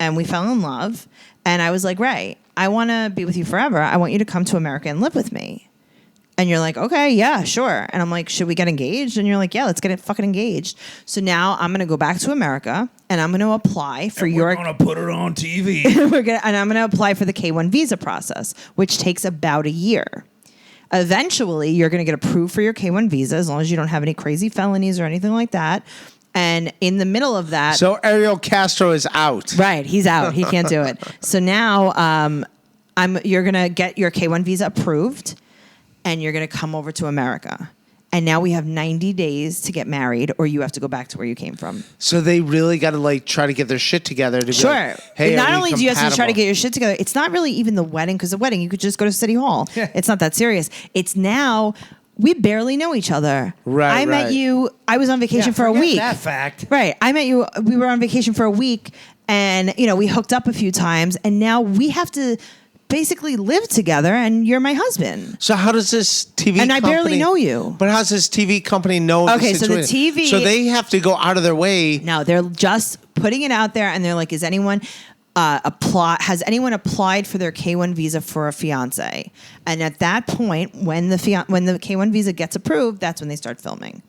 and we fell in love, and I was like, Ray, I want to be with you forever. I want you to come to America and live with me. And you're like, okay, yeah, sure. And I'm like, should we get engaged? And you're like, yeah, let's get it fucking engaged. So now I'm going to go back to America, and I'm going to apply for We're gonna put it on TV. and I'm going to apply for the K1 visa process, which takes about a year. Eventually, you're going to get approved for your K1 visa as long as you don't have any crazy felonies or anything like that. And in the middle of that, So Ariel Castro is out. right, he's out. He can't do it. So now, you're going to get your K1 visa approved, and you're going to come over to America. And now we have 90 days to get married, or you have to go back to where you came from. So they really got to like try to get their shit together to be Sure. like, hey, Not are we only do you have to try to compatible? get your shit together, it's not really even the wedding, because the wedding, you could just go to City Hall. It's not that serious. It's now, we barely know each other. Right, I met right. you, I was on vacation for a forget week. that fact. Right. I met you, we were on vacation for a week, and, we hooked up a few times, and now we have to basically live together, and you're my husband. So how does this TV And I company, barely know you. But how does this TV company know Okay, the so the situation? TV So they have to go out of their way. No, they're just putting it out there, and they're like, "Is anyone has anyone applied for their K1 visa for a fiance?" And at that point, when the K1 visa gets approved, that's when they start filming.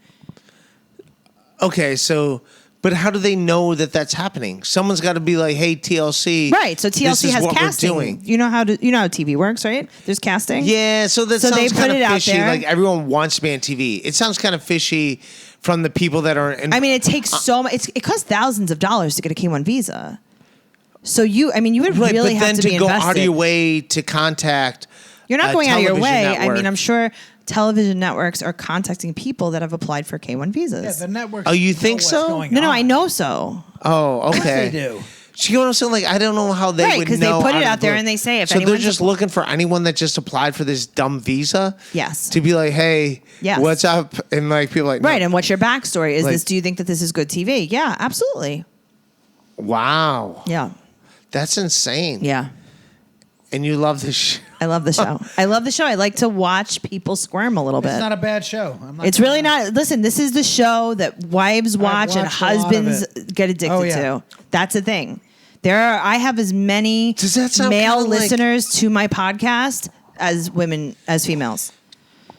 Okay, so but how do they know that that's happening? Someone's got to be like, "Hey, TLC." Right. So this TLC is has what casting. We're doing. You know how TV works, right? There's casting. Yeah, so that So they sounds put kind it of out fishy. there. Like everyone wants to be on TV. It sounds kind of fishy from the people that are. I mean, it takes so much. It costs thousands of dollars to get a K1 visa. So you would right, really but have then to to be go invested. out of your way to contact. You're not a going out of your television way. I network. mean, I'm sure television networks are contacting people that have applied for K1 visas. Yeah, the network. Oh, you think so? No, I know so. Oh, okay. They do. So you know what I'm saying? Like, I don't know how they Right, would 'cause they know. put it how out to there do and they say if so they're anyone's just looking for anyone that just applied for this dumb visa. Yes. To be like, hey, Yes. what's up? And like people are like, no. Right, and what's your backstory? Is Like- this? Do you think that this is good TV? Yeah, absolutely. Wow, Yeah, that's insane. yeah. And you love this. I love the show. I love the show. I like to watch people squirm a little bit. It's not a bad show. I'm not It's really not. Listen, this is the show that wives watch and watched a lot of husbands it. get addicted Oh, yeah. to. That's the thing. I have as many Does that sound male kinda like- listeners to my podcast as females.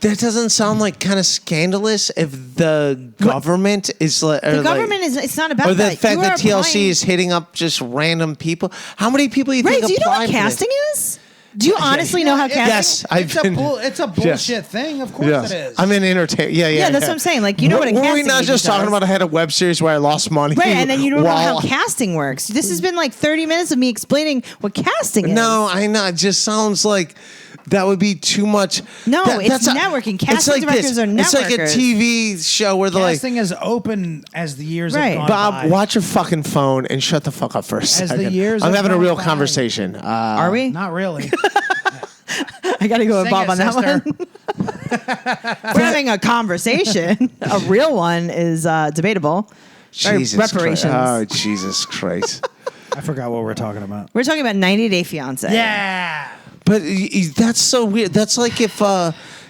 That doesn't sound like kind of scandalous if the government is like. The government is. It's not about Or the that. fact You that are TLC applying- is hitting up just random people. How many people you Right? think Do you know apply what for this? casting is? Do you honestly know how casting? Yes, It's a bullshit Yes. thing. Of course Yes. it is. I'm an entertainer. Yeah. Yeah, that's what I'm saying. Like, you know what a Were we casting not agent just talking does. about I had a web series where I lost money? Right, and then you don't know how while- casting works. This has been like 30 minutes of me explaining what casting is. No, I know. It just sounds like that would be too much. No, it's that's networking. it's Casting like directors this. are It's like a networkers. TV show where they're like, Casting is open as the years Right. have gone Bob, by. watch your fucking phone and shut the fuck up for a second. the years I'm have having a gone real by. conversation. Are we? Not really. I got to go with Sing Bob it, on that sister. one. We're having a conversation. A real one is debatable. Or Jesus reparations. Christ. Oh, Jesus Christ. I forgot what we're talking about. We're talking about 90 Day Fiance. Yeah. But that's so weird. That's like if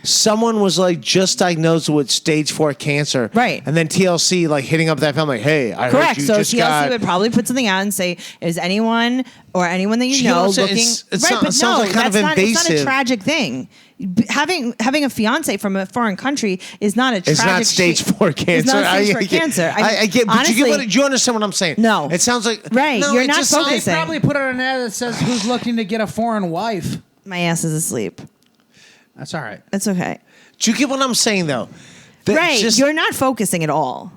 someone was like just diagnosed with stage 4 cancer. Right. And then TLC like hitting up that family, hey, I Correct. heard you So just TLC got... would probably put something out and say, is anyone or anyone that you know what I'm saying? looking... It right, sounds- but it sounds no, like kind of it's not a invasive. tragic thing. Having a fiance from a foreign country is not a tragic... It's not stage 4 cancer. It's not stage 4 cancer. I get, but honestly, you understand what I'm saying? No. It sounds like... Right, No, you're it not just sounds- focusing. They probably put out an ad that says, who's looking to get a foreign wife? my ass is asleep. That's all right. It's okay. Do you get what I'm saying, though? That Right. just- You're not focusing at all.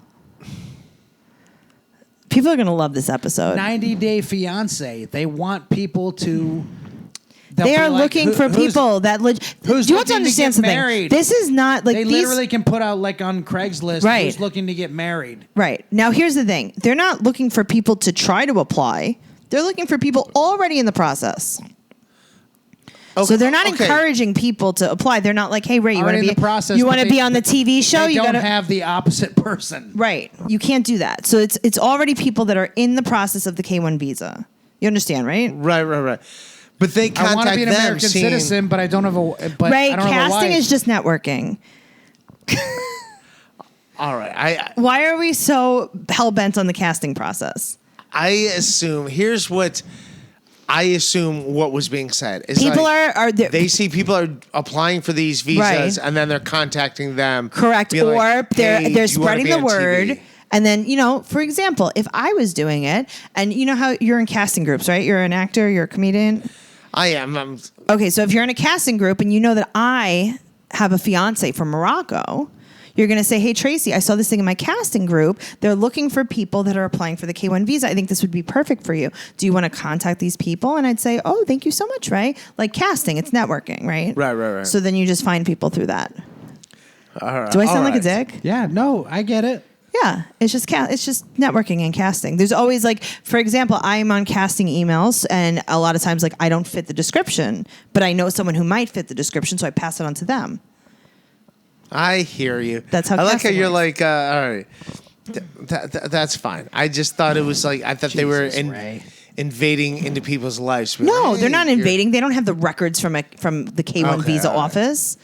People are going to love this episode. 90 Day Fiance. They want people to. They are looking for people that... who's you have to looking to understand get something. married? This is not like They these... literally can put out like on Craigslist Right. who's looking to get married. Right. Now, here's the thing. They're not looking for people to try to apply. They're looking for people already in the process. Okay, So they're not okay. encouraging people to apply. They're not like, hey, Ray, you want Already to in be... the process, you but want to they- be on the TV show? They You don't gotta, have the opposite person. Right. You can't do that. So it's already people that are in the process of the K-1 visa. You understand, right? Right. But they I want to contact be an them American seeing... citizen, but I don't have a. But Right. I don't have a Casting wife. is just networking. All right. Why are we so hell-bent on the casting process? I assume... Here's what... I assume what was being said. Is People like, are They see people are applying for these visas, Right. and then they're contacting them. Correct. being Or like, they're "Hey, they're do you wanna spreading be the on word. TV?" And then, for example, if I was doing it, and you know how you're in casting groups, right? You're an actor, you're a comedian. I am. I'm, Okay, so if you're in a casting group and you know that I have a fiance from Morocco, you're going to say, hey, Tracey, I saw this thing in my casting group. They're looking for people that are applying for the K-1 visa. I think this would be perfect for you. Do you want to contact these people? And I'd say, oh, thank you so much, right? Like casting, it's networking, right? Right. So then you just find people through that. all right. Do I sound all like a right. dick? Yeah, no, I get it. Yeah, it's just networking and casting. There's always like, for example, I'm on casting emails, and a lot of times like I don't fit the description, but I know someone who might fit the description, so I pass it on to them. I hear you. That's how I like how casting you're works. like, all right. That's fine. I just thought it was like, I thought they were Jesus, Ray. invading into people's lives. Be No, like, they're not "Hey, you're-" invading. They don't have the records from the K-1 Okay, visa all right. office.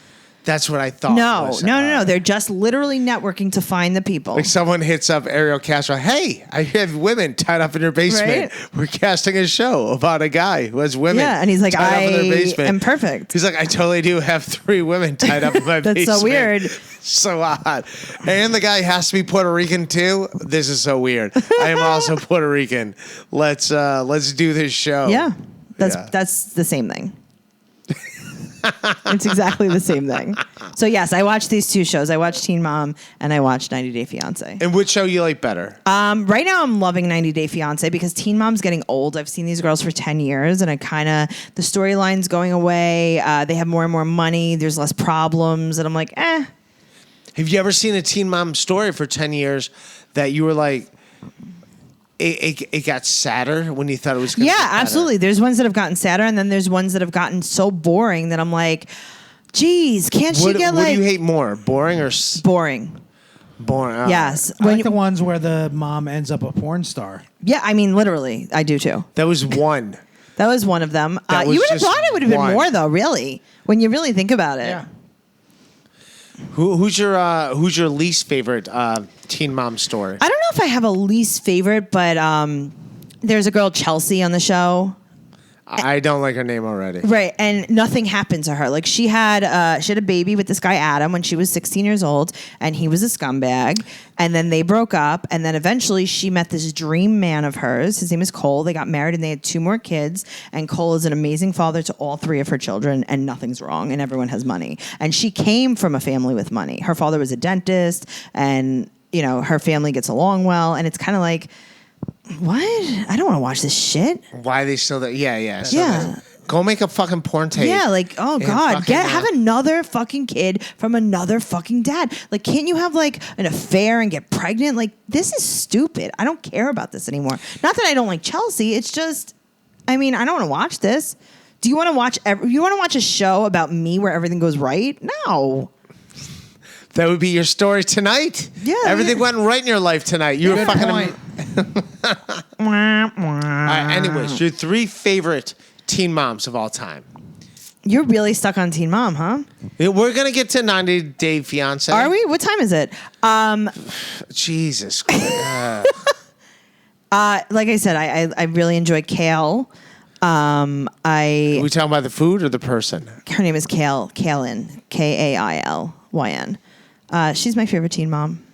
That's what I thought. No, was. no. They're just literally networking to find the people. Like someone hits up Ariel Castro. Hey, I have women tied up in your basement. Right? We're casting a show about a guy who has women. Yeah, and he's like, tied up in their I basement. am perfect. He's like, I totally do have 3 women tied up in my That's basement. so weird. So odd. And the guy has to be Puerto Rican too. This is so weird. I am also Puerto Rican. Let's do this show. Yeah, Yeah. that's the same thing. It's exactly the same thing. So yes, I watched these 2 shows. I watched Teen Mom and I watched 90 Day Fiance. And which show you like better? Right now, I'm loving 90 Day Fiance because Teen Mom's getting old. I've seen these girls for 10 years, and the storyline's going away. They have more and more money. There's less problems, and I'm like, eh. Have you ever seen a Teen Mom story for 10 years that you were like, it got sadder when you thought it was going to Yeah, get better? absolutely. There's ones that have gotten sadder, and then there's ones that have gotten so boring that I'm like, geez, can't she get what like do you hate more, boring or boring? boring? Oh. Yes. I like the ones where the mom ends up a porn star. Yeah, I mean, literally, I do too. That was one. That was one of them. That was You would have just thought it would have been one. more, though. Really, when you really think about it. Yeah. Who's your least favorite Teen Mom story? I don't know if I have a least favorite, but there's a girl, Chelsea, on the show. I don't like her name already. Right, and nothing happened to her. Like she had a baby with this guy Adam when she was 16 years old, and he was a scumbag. And then they broke up, and then eventually she met this dream man of hers. His name is Cole. They got married, and they had 2 more kids. And Cole is an amazing father to all 3 of her children, and nothing's wrong, and everyone has money. And she came from a family with money. Her father was a dentist, and her family gets along well. And it's kind of like, what? I don't want to watch this shit. Why are they still there? Yeah. Yeah. Go make a fucking porn tape. Yeah, like, oh And God, fucking, have another fucking kid from another fucking dad. Like, can't you have like an affair and get pregnant? Like, this is stupid. I don't care about this anymore. Not that I don't like Chelsea. It's just, I don't want to watch this. Do you want to watch? You want to watch a show about me where everything goes right? No. That would be your story tonight. Yeah. Everything went right in your life tonight. You were Good fucking. point. Anyways, your 3 favorite teen moms of all time. You're really stuck on Teen Mom, huh? We're gonna get to 90 Day Fiance. Are we? What time is it? Jesus Christ. Like I said, I really enjoy Kale. Are we talking about the food or the person? Her name is Kailyn, Kailyn. She's my favorite teen mom.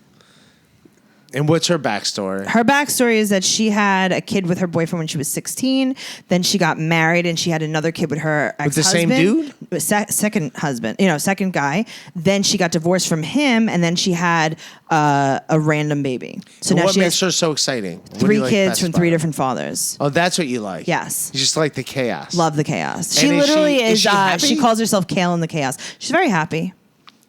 And what's her backstory? Her backstory is that she had a kid with her boyfriend when she was 16. Then she got married and she had another kid with her ex-husband. With the same dude? Second husband, second guy. Then she got divorced from him, and then she had a random baby. So And now what she makes has her so exciting? What do 3 you like kids best from about 3 her? different fathers. Oh, that's what you like? Yes. You just like the chaos. Love the chaos. She And is literally is she happy? she calls herself Kale in the chaos. She's very happy.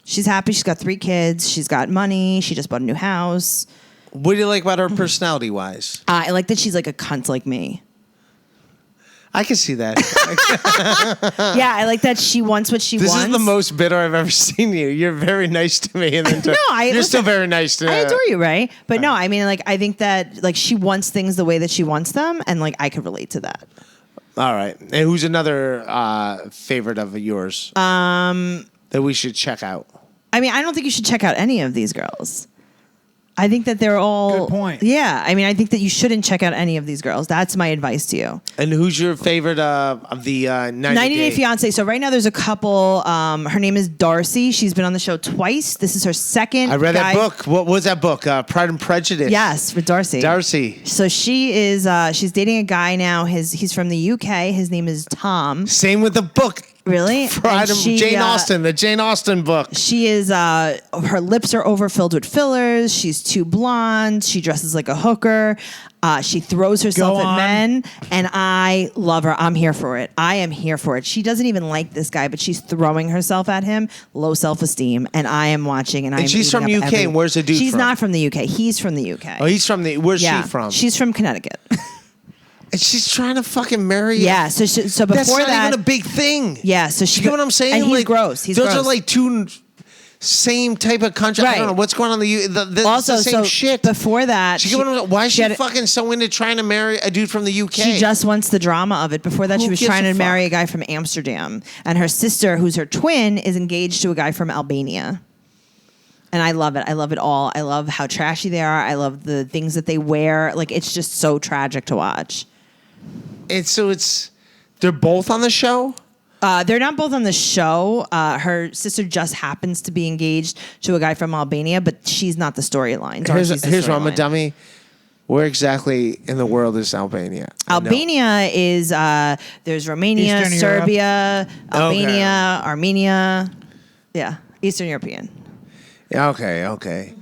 She's happy. She's got 3 kids. She's got money. She just bought a new house. What do you like about her personality-wise? I like that she's like a cunt like me. I can see that. Yeah, I like that she wants what she This wants. is the most bitter I've ever seen you. You're very nice to me. And then you're listen, still very nice to me. I adore you, right? But no, I mean, like, I think that like she wants things the way that she wants them, and like I could relate to that. All right. And who's another favorite of yours that we should check out? I mean, I don't think you should check out any of these girls. I think that they're all... Good point. Yeah. I mean, I think that you shouldn't check out any of these girls. That's my advice to you. And who's your favorite of the 90 Day Fiance. So right now there's a couple. Her name is Darcy. She's been on the show twice. This is her second. I read that book. What was that book? Pride and Prejudice. Yes, with Darcy. Darcy. So she is. She's dating a guy now. He's from the UK. His name is Tom. Same with the book. Really? Jane Austen, the Jane Austen book. She is, her lips are overfilled with fillers. She's too blonde. She dresses like a hooker. She throws herself at men, and I love her. I'm here for it. I am here for it. She doesn't even like this guy, but she's throwing herself at him. Low self-esteem, and I am watching. And she's from UK. And where's the dude She's from? not from the UK. He's from the UK. Oh, he's from the. Where's yeah. she from? She's from Connecticut. And she's trying to fucking marry. Yeah. So before that's not that, even a big thing. Yeah. So she. You get what I'm saying? And he's like, gross. He's those gross. are like two same type of country. I Right. don't know what's going on. Also, the same so shit. before that, Why is she fucking so into trying to marry a dude from the UK? She just wants the drama of it. Before that, Who she was gives trying a to marry fuck? a guy from Amsterdam, and her sister, who's her twin, is engaged to a guy from Albania. And I love it. I love it all. I love how trashy they are. I love the things that they wear. Like, it's just so tragic to watch. They're both on the show? They're not both on the show. Her sister just happens to be engaged to a guy from Albania, but she's not the storyline. Here's what I'm a dummy. Where exactly in the world is Albania? Albania is there's Romania, Eastern Serbia, Albania, Okay. Armenia. Yeah, Eastern European. Okay.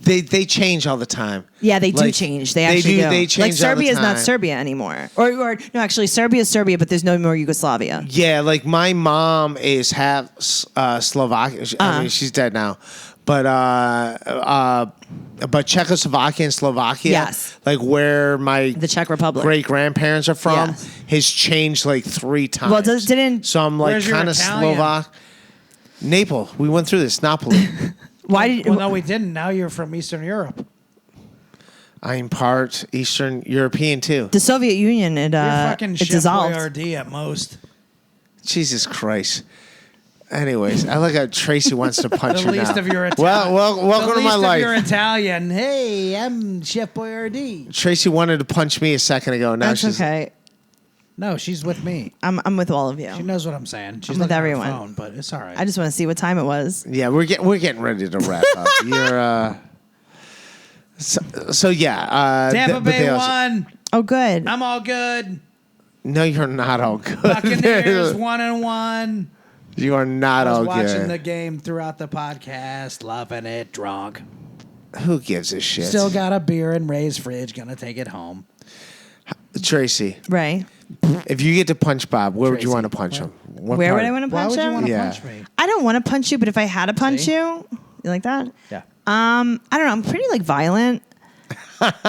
They change all the time. Yeah, they do change. They actually do. They change like all the Serbia is not time. Serbia anymore. Or no, actually Serbia is Serbia, but there's no more Yugoslavia. Yeah, like my mom is half Slovakian. I mean, she's dead now, but Czechoslovakia and Slovakia, Yes. like where my The Czech Republic. great grandparents are from, Yes. has changed like 3 times. Well, didn't- so I'm like Where's your kind of Italian? Slovak. Naples. We went through this. Napoli. Why did Well, no, we didn't. Now you're from Eastern Europe. I'm part Eastern European too. the Soviet Union You're fucking it Chef dissolved? Boyardee at most. Jesus Christ. Anyways, I like how Tracy wants to punch The her least now. of your Italian. Welcome to my life. You're Italian. Hey, I'm Chef Boyardee. Tracy wanted to punch me a second ago. Now That's she's okay. No, she's with me. I'm with all of you. She knows what I'm saying. She's I'm with looking at her everyone. phone, but it's all right. I just want to see what time it was. Yeah, we're getting ready to wrap up. You're so yeah. Tampa but Bay they also- won. Oh, good. I'm all good. No, you're not all good. Buccaneers 1-1. You are not I was all watching good. the game throughout the podcast, loving it, drunk. Who gives a shit? Still got a beer in Ray's fridge, gonna take it home. Tracy, Right. if you get to punch Bob, where would you Tracy, want to punch him? What Where part? would I want to Why punch would you him? want to Yeah. punch me? I don't want to punch you, but if I had to punch See? you like that, Yeah. I don't know. I'm pretty like violent.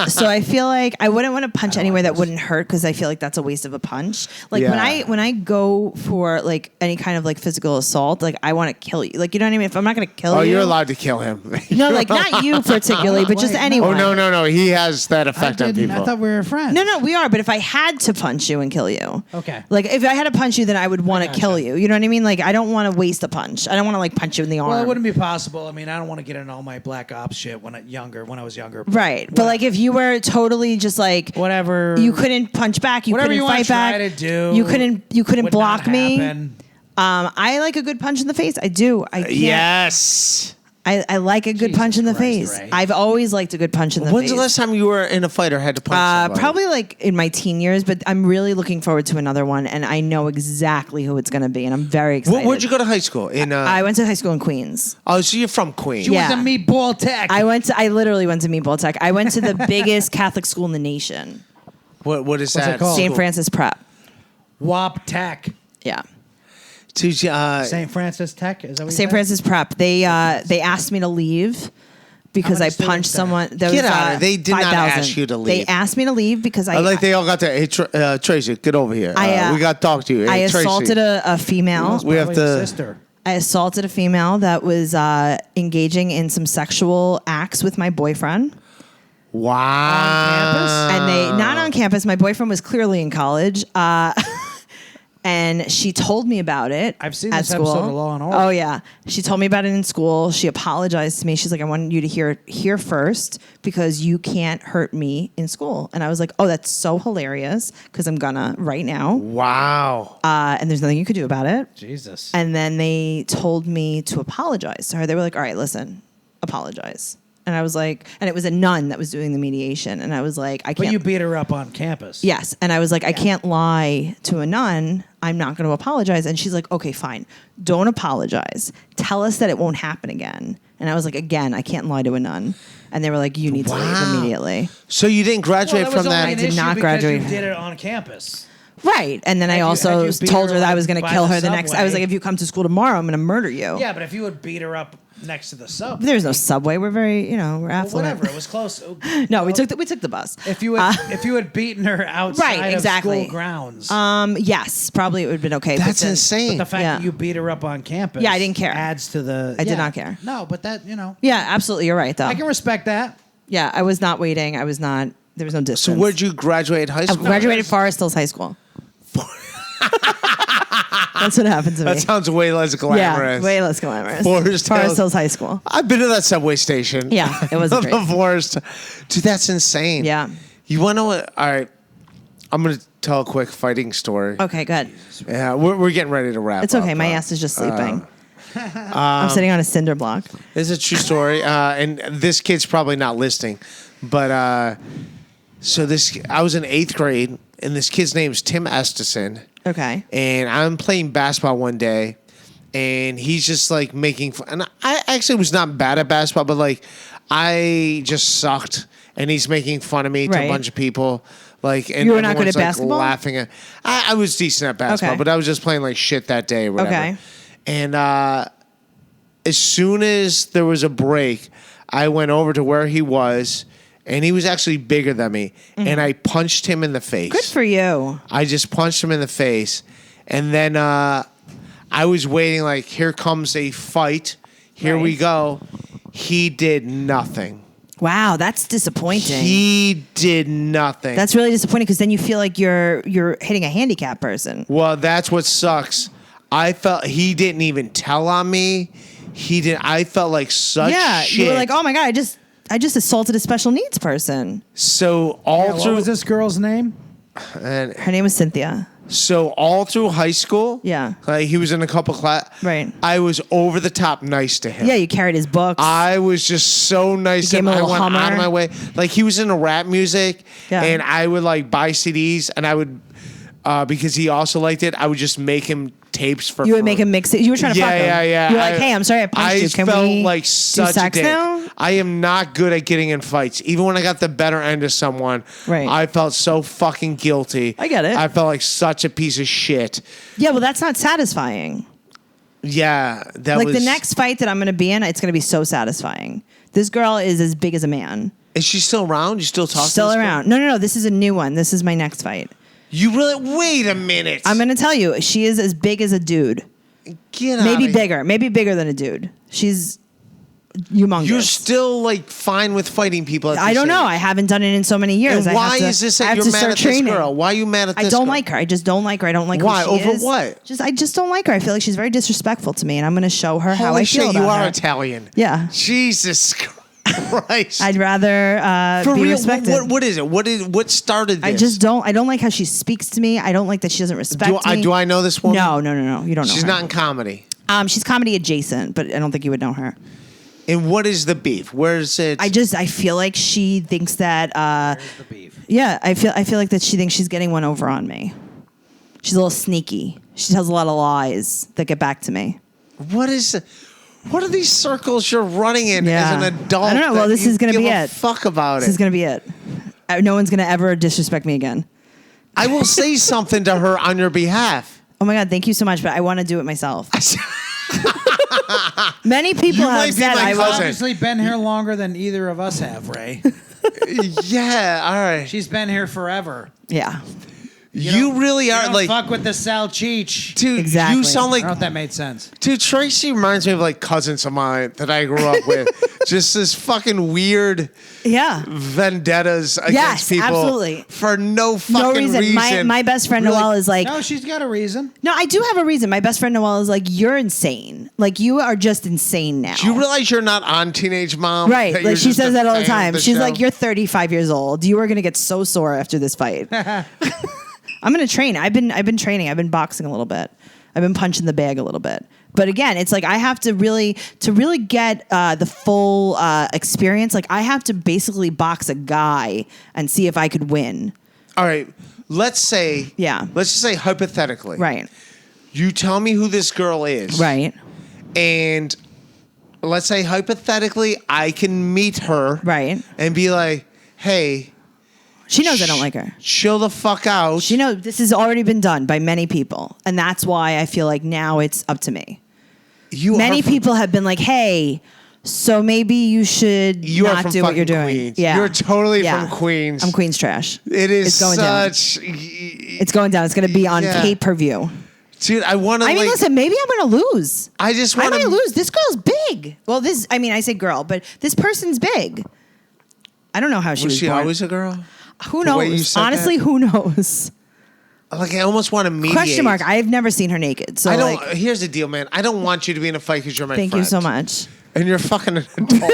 So I feel like I wouldn't want to punch anywhere that wouldn't hurt because I feel like that's a waste of a punch. Like when I go for like any kind of like physical assault, like I want to kill you. Like, you know what I mean? If I'm not going to kill you. Oh, you're allowed to kill him. No, like not you particularly, but just anyone. Oh, no. He has that effect on people. I thought we were friends. No, we are. But if I had to punch you and kill you. Okay. Like if I had to punch you, then I would want to kill you. You know what I mean? Like I don't want to waste a punch. I don't want to like punch you in the arm. Well, it wouldn't be possible. I mean, I don't want to get into all my black ops shit when I was younger. Right. But like if you were totally just like whatever, you couldn't punch back, you couldn't fight back. To do, you couldn't block me. Happen. I like a good punch in the face. I do. I can't. Yes. I like a good punch in the face. Ray. I've always liked a good punch in the face. When's the last time you were in a fight or had to punch somebody? Probably like in my teen years, but I'm really looking forward to another one, and I know exactly who it's going to be, and I'm very excited. Where'd you go to high school? I went to high school in Queens. Oh, so you're from Queens. You went to Meatball Tech. I literally went to Meatball Tech. I went to the biggest Catholic school in the nation. What is that? it called? St. Francis Prep. WAP Tech. Yeah. St. Francis Tech. Is that what St. Francis Prep. They asked me to leave because How I many students punched there? someone. There Get was, out of there. They did not 5,000. ask you to leave. They asked me to leave because I like they all got there. Hey, Tracy, get over here. I, we got to talk to you. I Hey, Tracy. assaulted a female. We have to. Sister. I assaulted a female that was engaging in some sexual acts with my boyfriend. Wow. On campus? And they not on campus. My boyfriend was clearly in college. And she told me about it. I've seen at this school. episode of Law and Order. Oh yeah, she told me about it in school. She apologized to me. She's like, "I wanted you to hear it here first because you can't hurt me in school." And I was like, "Oh, that's so hilarious because I'm gonna right now." Wow. And there's nothing you could do about it. Jesus. And then they told me to apologize to her. They were like, "All right, listen, apologize." And I was like, and it was a nun that was doing the mediation. And I was like, I can't. But you beat her up on campus. Yes. And I was like, I can't lie to a nun. I'm not going to apologize. And she's like, okay, fine. Don't apologize. Tell us that it won't happen again. And I was like, again, I can't lie to a nun. And they were like, you need to leave immediately. So you didn't graduate Well, from that? I did not graduate. You did it on campus. Right. And then I Had also you beat told her that I up was going to by kill the her the next. I was subway- like, if you come to school tomorrow, I'm going to murder you. Yeah, but if you would beat her up next to the sub. There's no subway. We're very, we're Well, affluent. whatever. It was close. No, we took the bus. If you had beaten her outside Right, exactly. of school grounds. Yes, probably it would have been okay. That's but then- insane. the fact that you beat her up on campus. Yeah, I didn't care. Adds to the. I did not care. No, but that Yeah, absolutely. You're right, though. I can respect that. Yeah, I was not waiting. I was not. There was no distance. So where'd you graduate high I school? graduated Forest Hills High School. That's what happened to me. That sounds way less glamorous. Yeah, way less glamorous. Forest Hills. Hills High School. I've been to that subway station. Yeah, it was The great. Forest. Dude, that's insane. Yeah. You want to know what? All right. I'm going to tell a quick fighting story. Okay, good. Yeah, we're getting ready to wrap It's up. okay. My ass is just sleeping. I'm sitting on a cinder block. It's a true story. And this kid's probably not listening. But I was in 8th grade, and this kid's name's Tim Estison. Okay. And I'm playing basketball one day, and he's just like making fun. And I actually was not bad at basketball, but like I just sucked. And he's making fun of me to a Right. bunch of people. Like, and You were not good everyone's, at like, basketball? Laughing at. I was decent at basketball, Okay. but I was just playing like shit that day. Or whatever. Okay. And as soon as there was a break, I went over to where he was. And he was actually bigger than me. And I punched him in the face. Mm-hmm. Good for you. I just punched him in the face. And then I was waiting like, here comes a fight. Here we Right. go. He did nothing. Wow, that's disappointing. He did nothing. That's really disappointing because then you feel like you're hitting a handicapped person. Well, that's what sucks. I felt he didn't even tell on me. He didn't. I felt like such shit. You were like, oh my God, I just assaulted a special needs person. So all Yeah, what through was this girl's name? and Her name was Cynthia. so all through high school, Yeah. like he was in a couple class. Right. I was over the top nice to him. Yeah, you carried his books. I was just so nice to gave him. him a I little went out Hummer. of my way. Like he was into rap music, Yeah. and I would like buy CDs, and I would because he also liked it. I would just make him tapes for. You would make him mix it. You were trying to fuck him. Yeah. You were like, hey, I'm sorry I punched you. Can felt we like do such sex a dick. now? I am not good at getting in fights. Even when I got the better end of someone, Right. I felt so fucking guilty. I get it. I felt like such a piece of shit. Yeah, well, that's not satisfying. Yeah, that Like was the next fight that I'm going to be in, it's going to be so satisfying. This girl is as big as a man. Is she still around? You still talk to Still this girl? around. No. This is a new one. This is my next fight. You really? Wait a minute. I'm going to tell you, she is as big as a dude. Get out Maybe of bigger. Maybe bigger than a dude. She's humongous. You're still like fine with fighting people. At I don't this know. age. I haven't done it in so many years. And I why have to- is this I that have you're to mad start at this training. girl? Why are you mad at this I don't girl? like her. I just don't like her. I don't like Why? who she Over is. what? I just don't like her. I feel like she's very disrespectful to me, and I'm going to show her how Holy I feel shit, about you are her. Italian. Yeah. Jesus Christ. I'd rather For be real, respected. what is it? What started this? I don't like how she speaks to me. I don't like that she doesn't respect me. Do I know this woman? No. You don't know She's her. not in comedy. She's comedy adjacent, but I don't think you would know her. And what is the beef? Where is it? I feel like she thinks that. Where's the beef? Yeah, I feel like that she thinks she's getting one over on me. She's a little sneaky. She tells a lot of lies that get back to me. What are these circles you're running in Yeah. as an adult? I don't know. Well, this is going to be it. Fuck about This it. is going to be it. No one's going to ever disrespect me again. I will say something to her on your behalf. Oh my God, thank you so much, but I want to do it myself. Many people You have might be said my I cousin. will. Obviously been here longer than either of us have, Ray. Yeah, all right. She's been here forever. Yeah. You really You are don't like, fuck with the salchicha. dude. Exactly. You sound I like, don't know if that made sense. dude. Tracy reminds me of like cousins of mine that I grew up with. Just this fucking weird Yeah. vendettas against Yes, people absolutely. for no No fucking reason. My best friend Really? Noelle is like, No, she's got a reason. no, I do have a reason. My best friend Noelle is like, you're insane. Like, you are just insane now. Do you realize you're not on Teenage Mom? Right. That you're Like, she just a says that all the fan of time. She's show? like, you're 35 years old. You are going to get so sore after this fight. I'm going to train. I've been training. I've been boxing a little bit. I've been punching the bag a little bit. But again, it's like I have to really get the full experience. Like, I have to basically box a guy and see if I could win. All right. Let's say. Yeah. Let's just say hypothetically. Right. You tell me who this girl is. Right. And let's say hypothetically, I can meet her. Right. And be like, hey. She knows I don't like her. Chill the fuck out. She knows this has already been done by many people. And that's why I feel like now it's up to me. Many people have been like, hey, so maybe you should not do what you're doing. Queens. Yeah. You're totally from Queens. I'm Queens trash. It is It's going down. such. It's going down. It's going to be on Yeah. pay-per-view. Dude, I want to. I mean, listen, maybe I'm going to lose. I just I want might to lose. This girl's big. Well, I say girl, but this person's big. I don't know how she was Was she born. always a girl? Who the way you knows? said Honestly, that? who knows? Like, I almost want to mediate. Question mark. I've never seen her naked. So I don't. like, Here's the deal, man. I don't want you to be in a fight because you're my thank friend. you so much. And you're fucking an adult.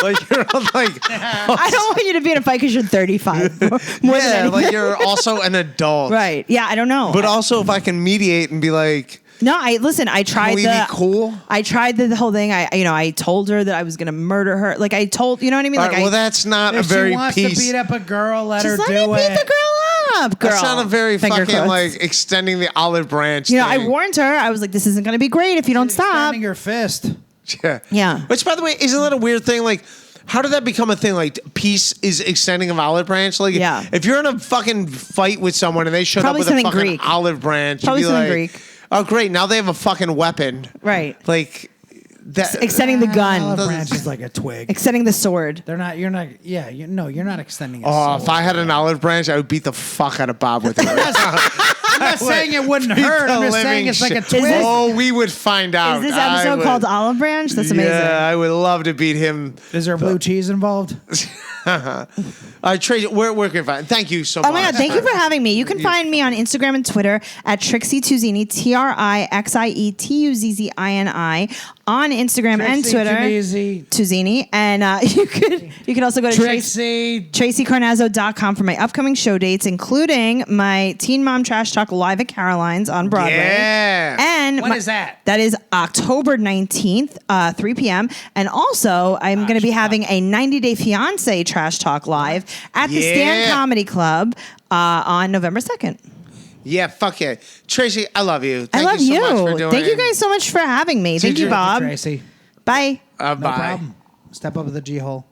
Like you're like. I don't want you to be in a fight because you're 35. More than Yeah, anything. like you're also an adult. Right. Yeah, I don't know. But also, if I can mediate and be like, no, I tried can we be cool? I tried the whole thing. I told her that I was going to murder her. Like I told, you know what I mean? All Like right, well, that's not a If very she wants peace. to beat up a girl, let her just do let me it. beat the girl up, girl. That's not a very Finger fucking quotes. like extending the olive branch. You know, I thing. warned her. I was like, this isn't going to be great if you don't stop. Extending your fist. Yeah. Yeah. Which, by the way, isn't that a weird thing? Like, how did that become a thing? Like, peace is extending of olive branch. Like, Yeah. if you're in a fucking fight with someone and they showed Probably up with a something fucking Greek. olive branch, Probably you'd be something like, Greek. oh, great, now they have a fucking weapon. Right. Like that. Extending the gun. Olive branch is like a twig. Extending the sword. You're not. Yeah, you're not extending. A Oh, sword. if I had an olive branch, I would beat the fuck out of Bob with it. I'm not saying it wouldn't hurt. I'm just saying it's like a twig. this- Oh, we would find out. Is this I episode would- called Olive Branch? That's amazing. Yeah, I would love to beat him. Is there blue cheese involved? All right, Tracy, where can we find? Thank you so much. Oh my God, thank you for having me. You can find me on Instagram and Twitter at Trixie Tuzzini, TrixieTuzzini, on Instagram and Trixie Twitter. Tuzzini. Tuzzini. And you can also go to Trixie. TraceyCarnazzo.com for my upcoming show dates, including my Teen Mom Trash Talk live at Caroline's on Broadway. Yeah. And When is that? That is October 19th, 3 p.m. And also, I'm going to be having a 90-Day Fiance Trash Talk live at the Stand Yeah. Comedy Club on November 2nd. Yeah, fuck yeah. Tracy, I love you. I Thank love you. So much for doing Thank you it. guys so much for having me. Thank you, you- Bob. Tracy. Bye. No Bye. problem. Step up to the G hole.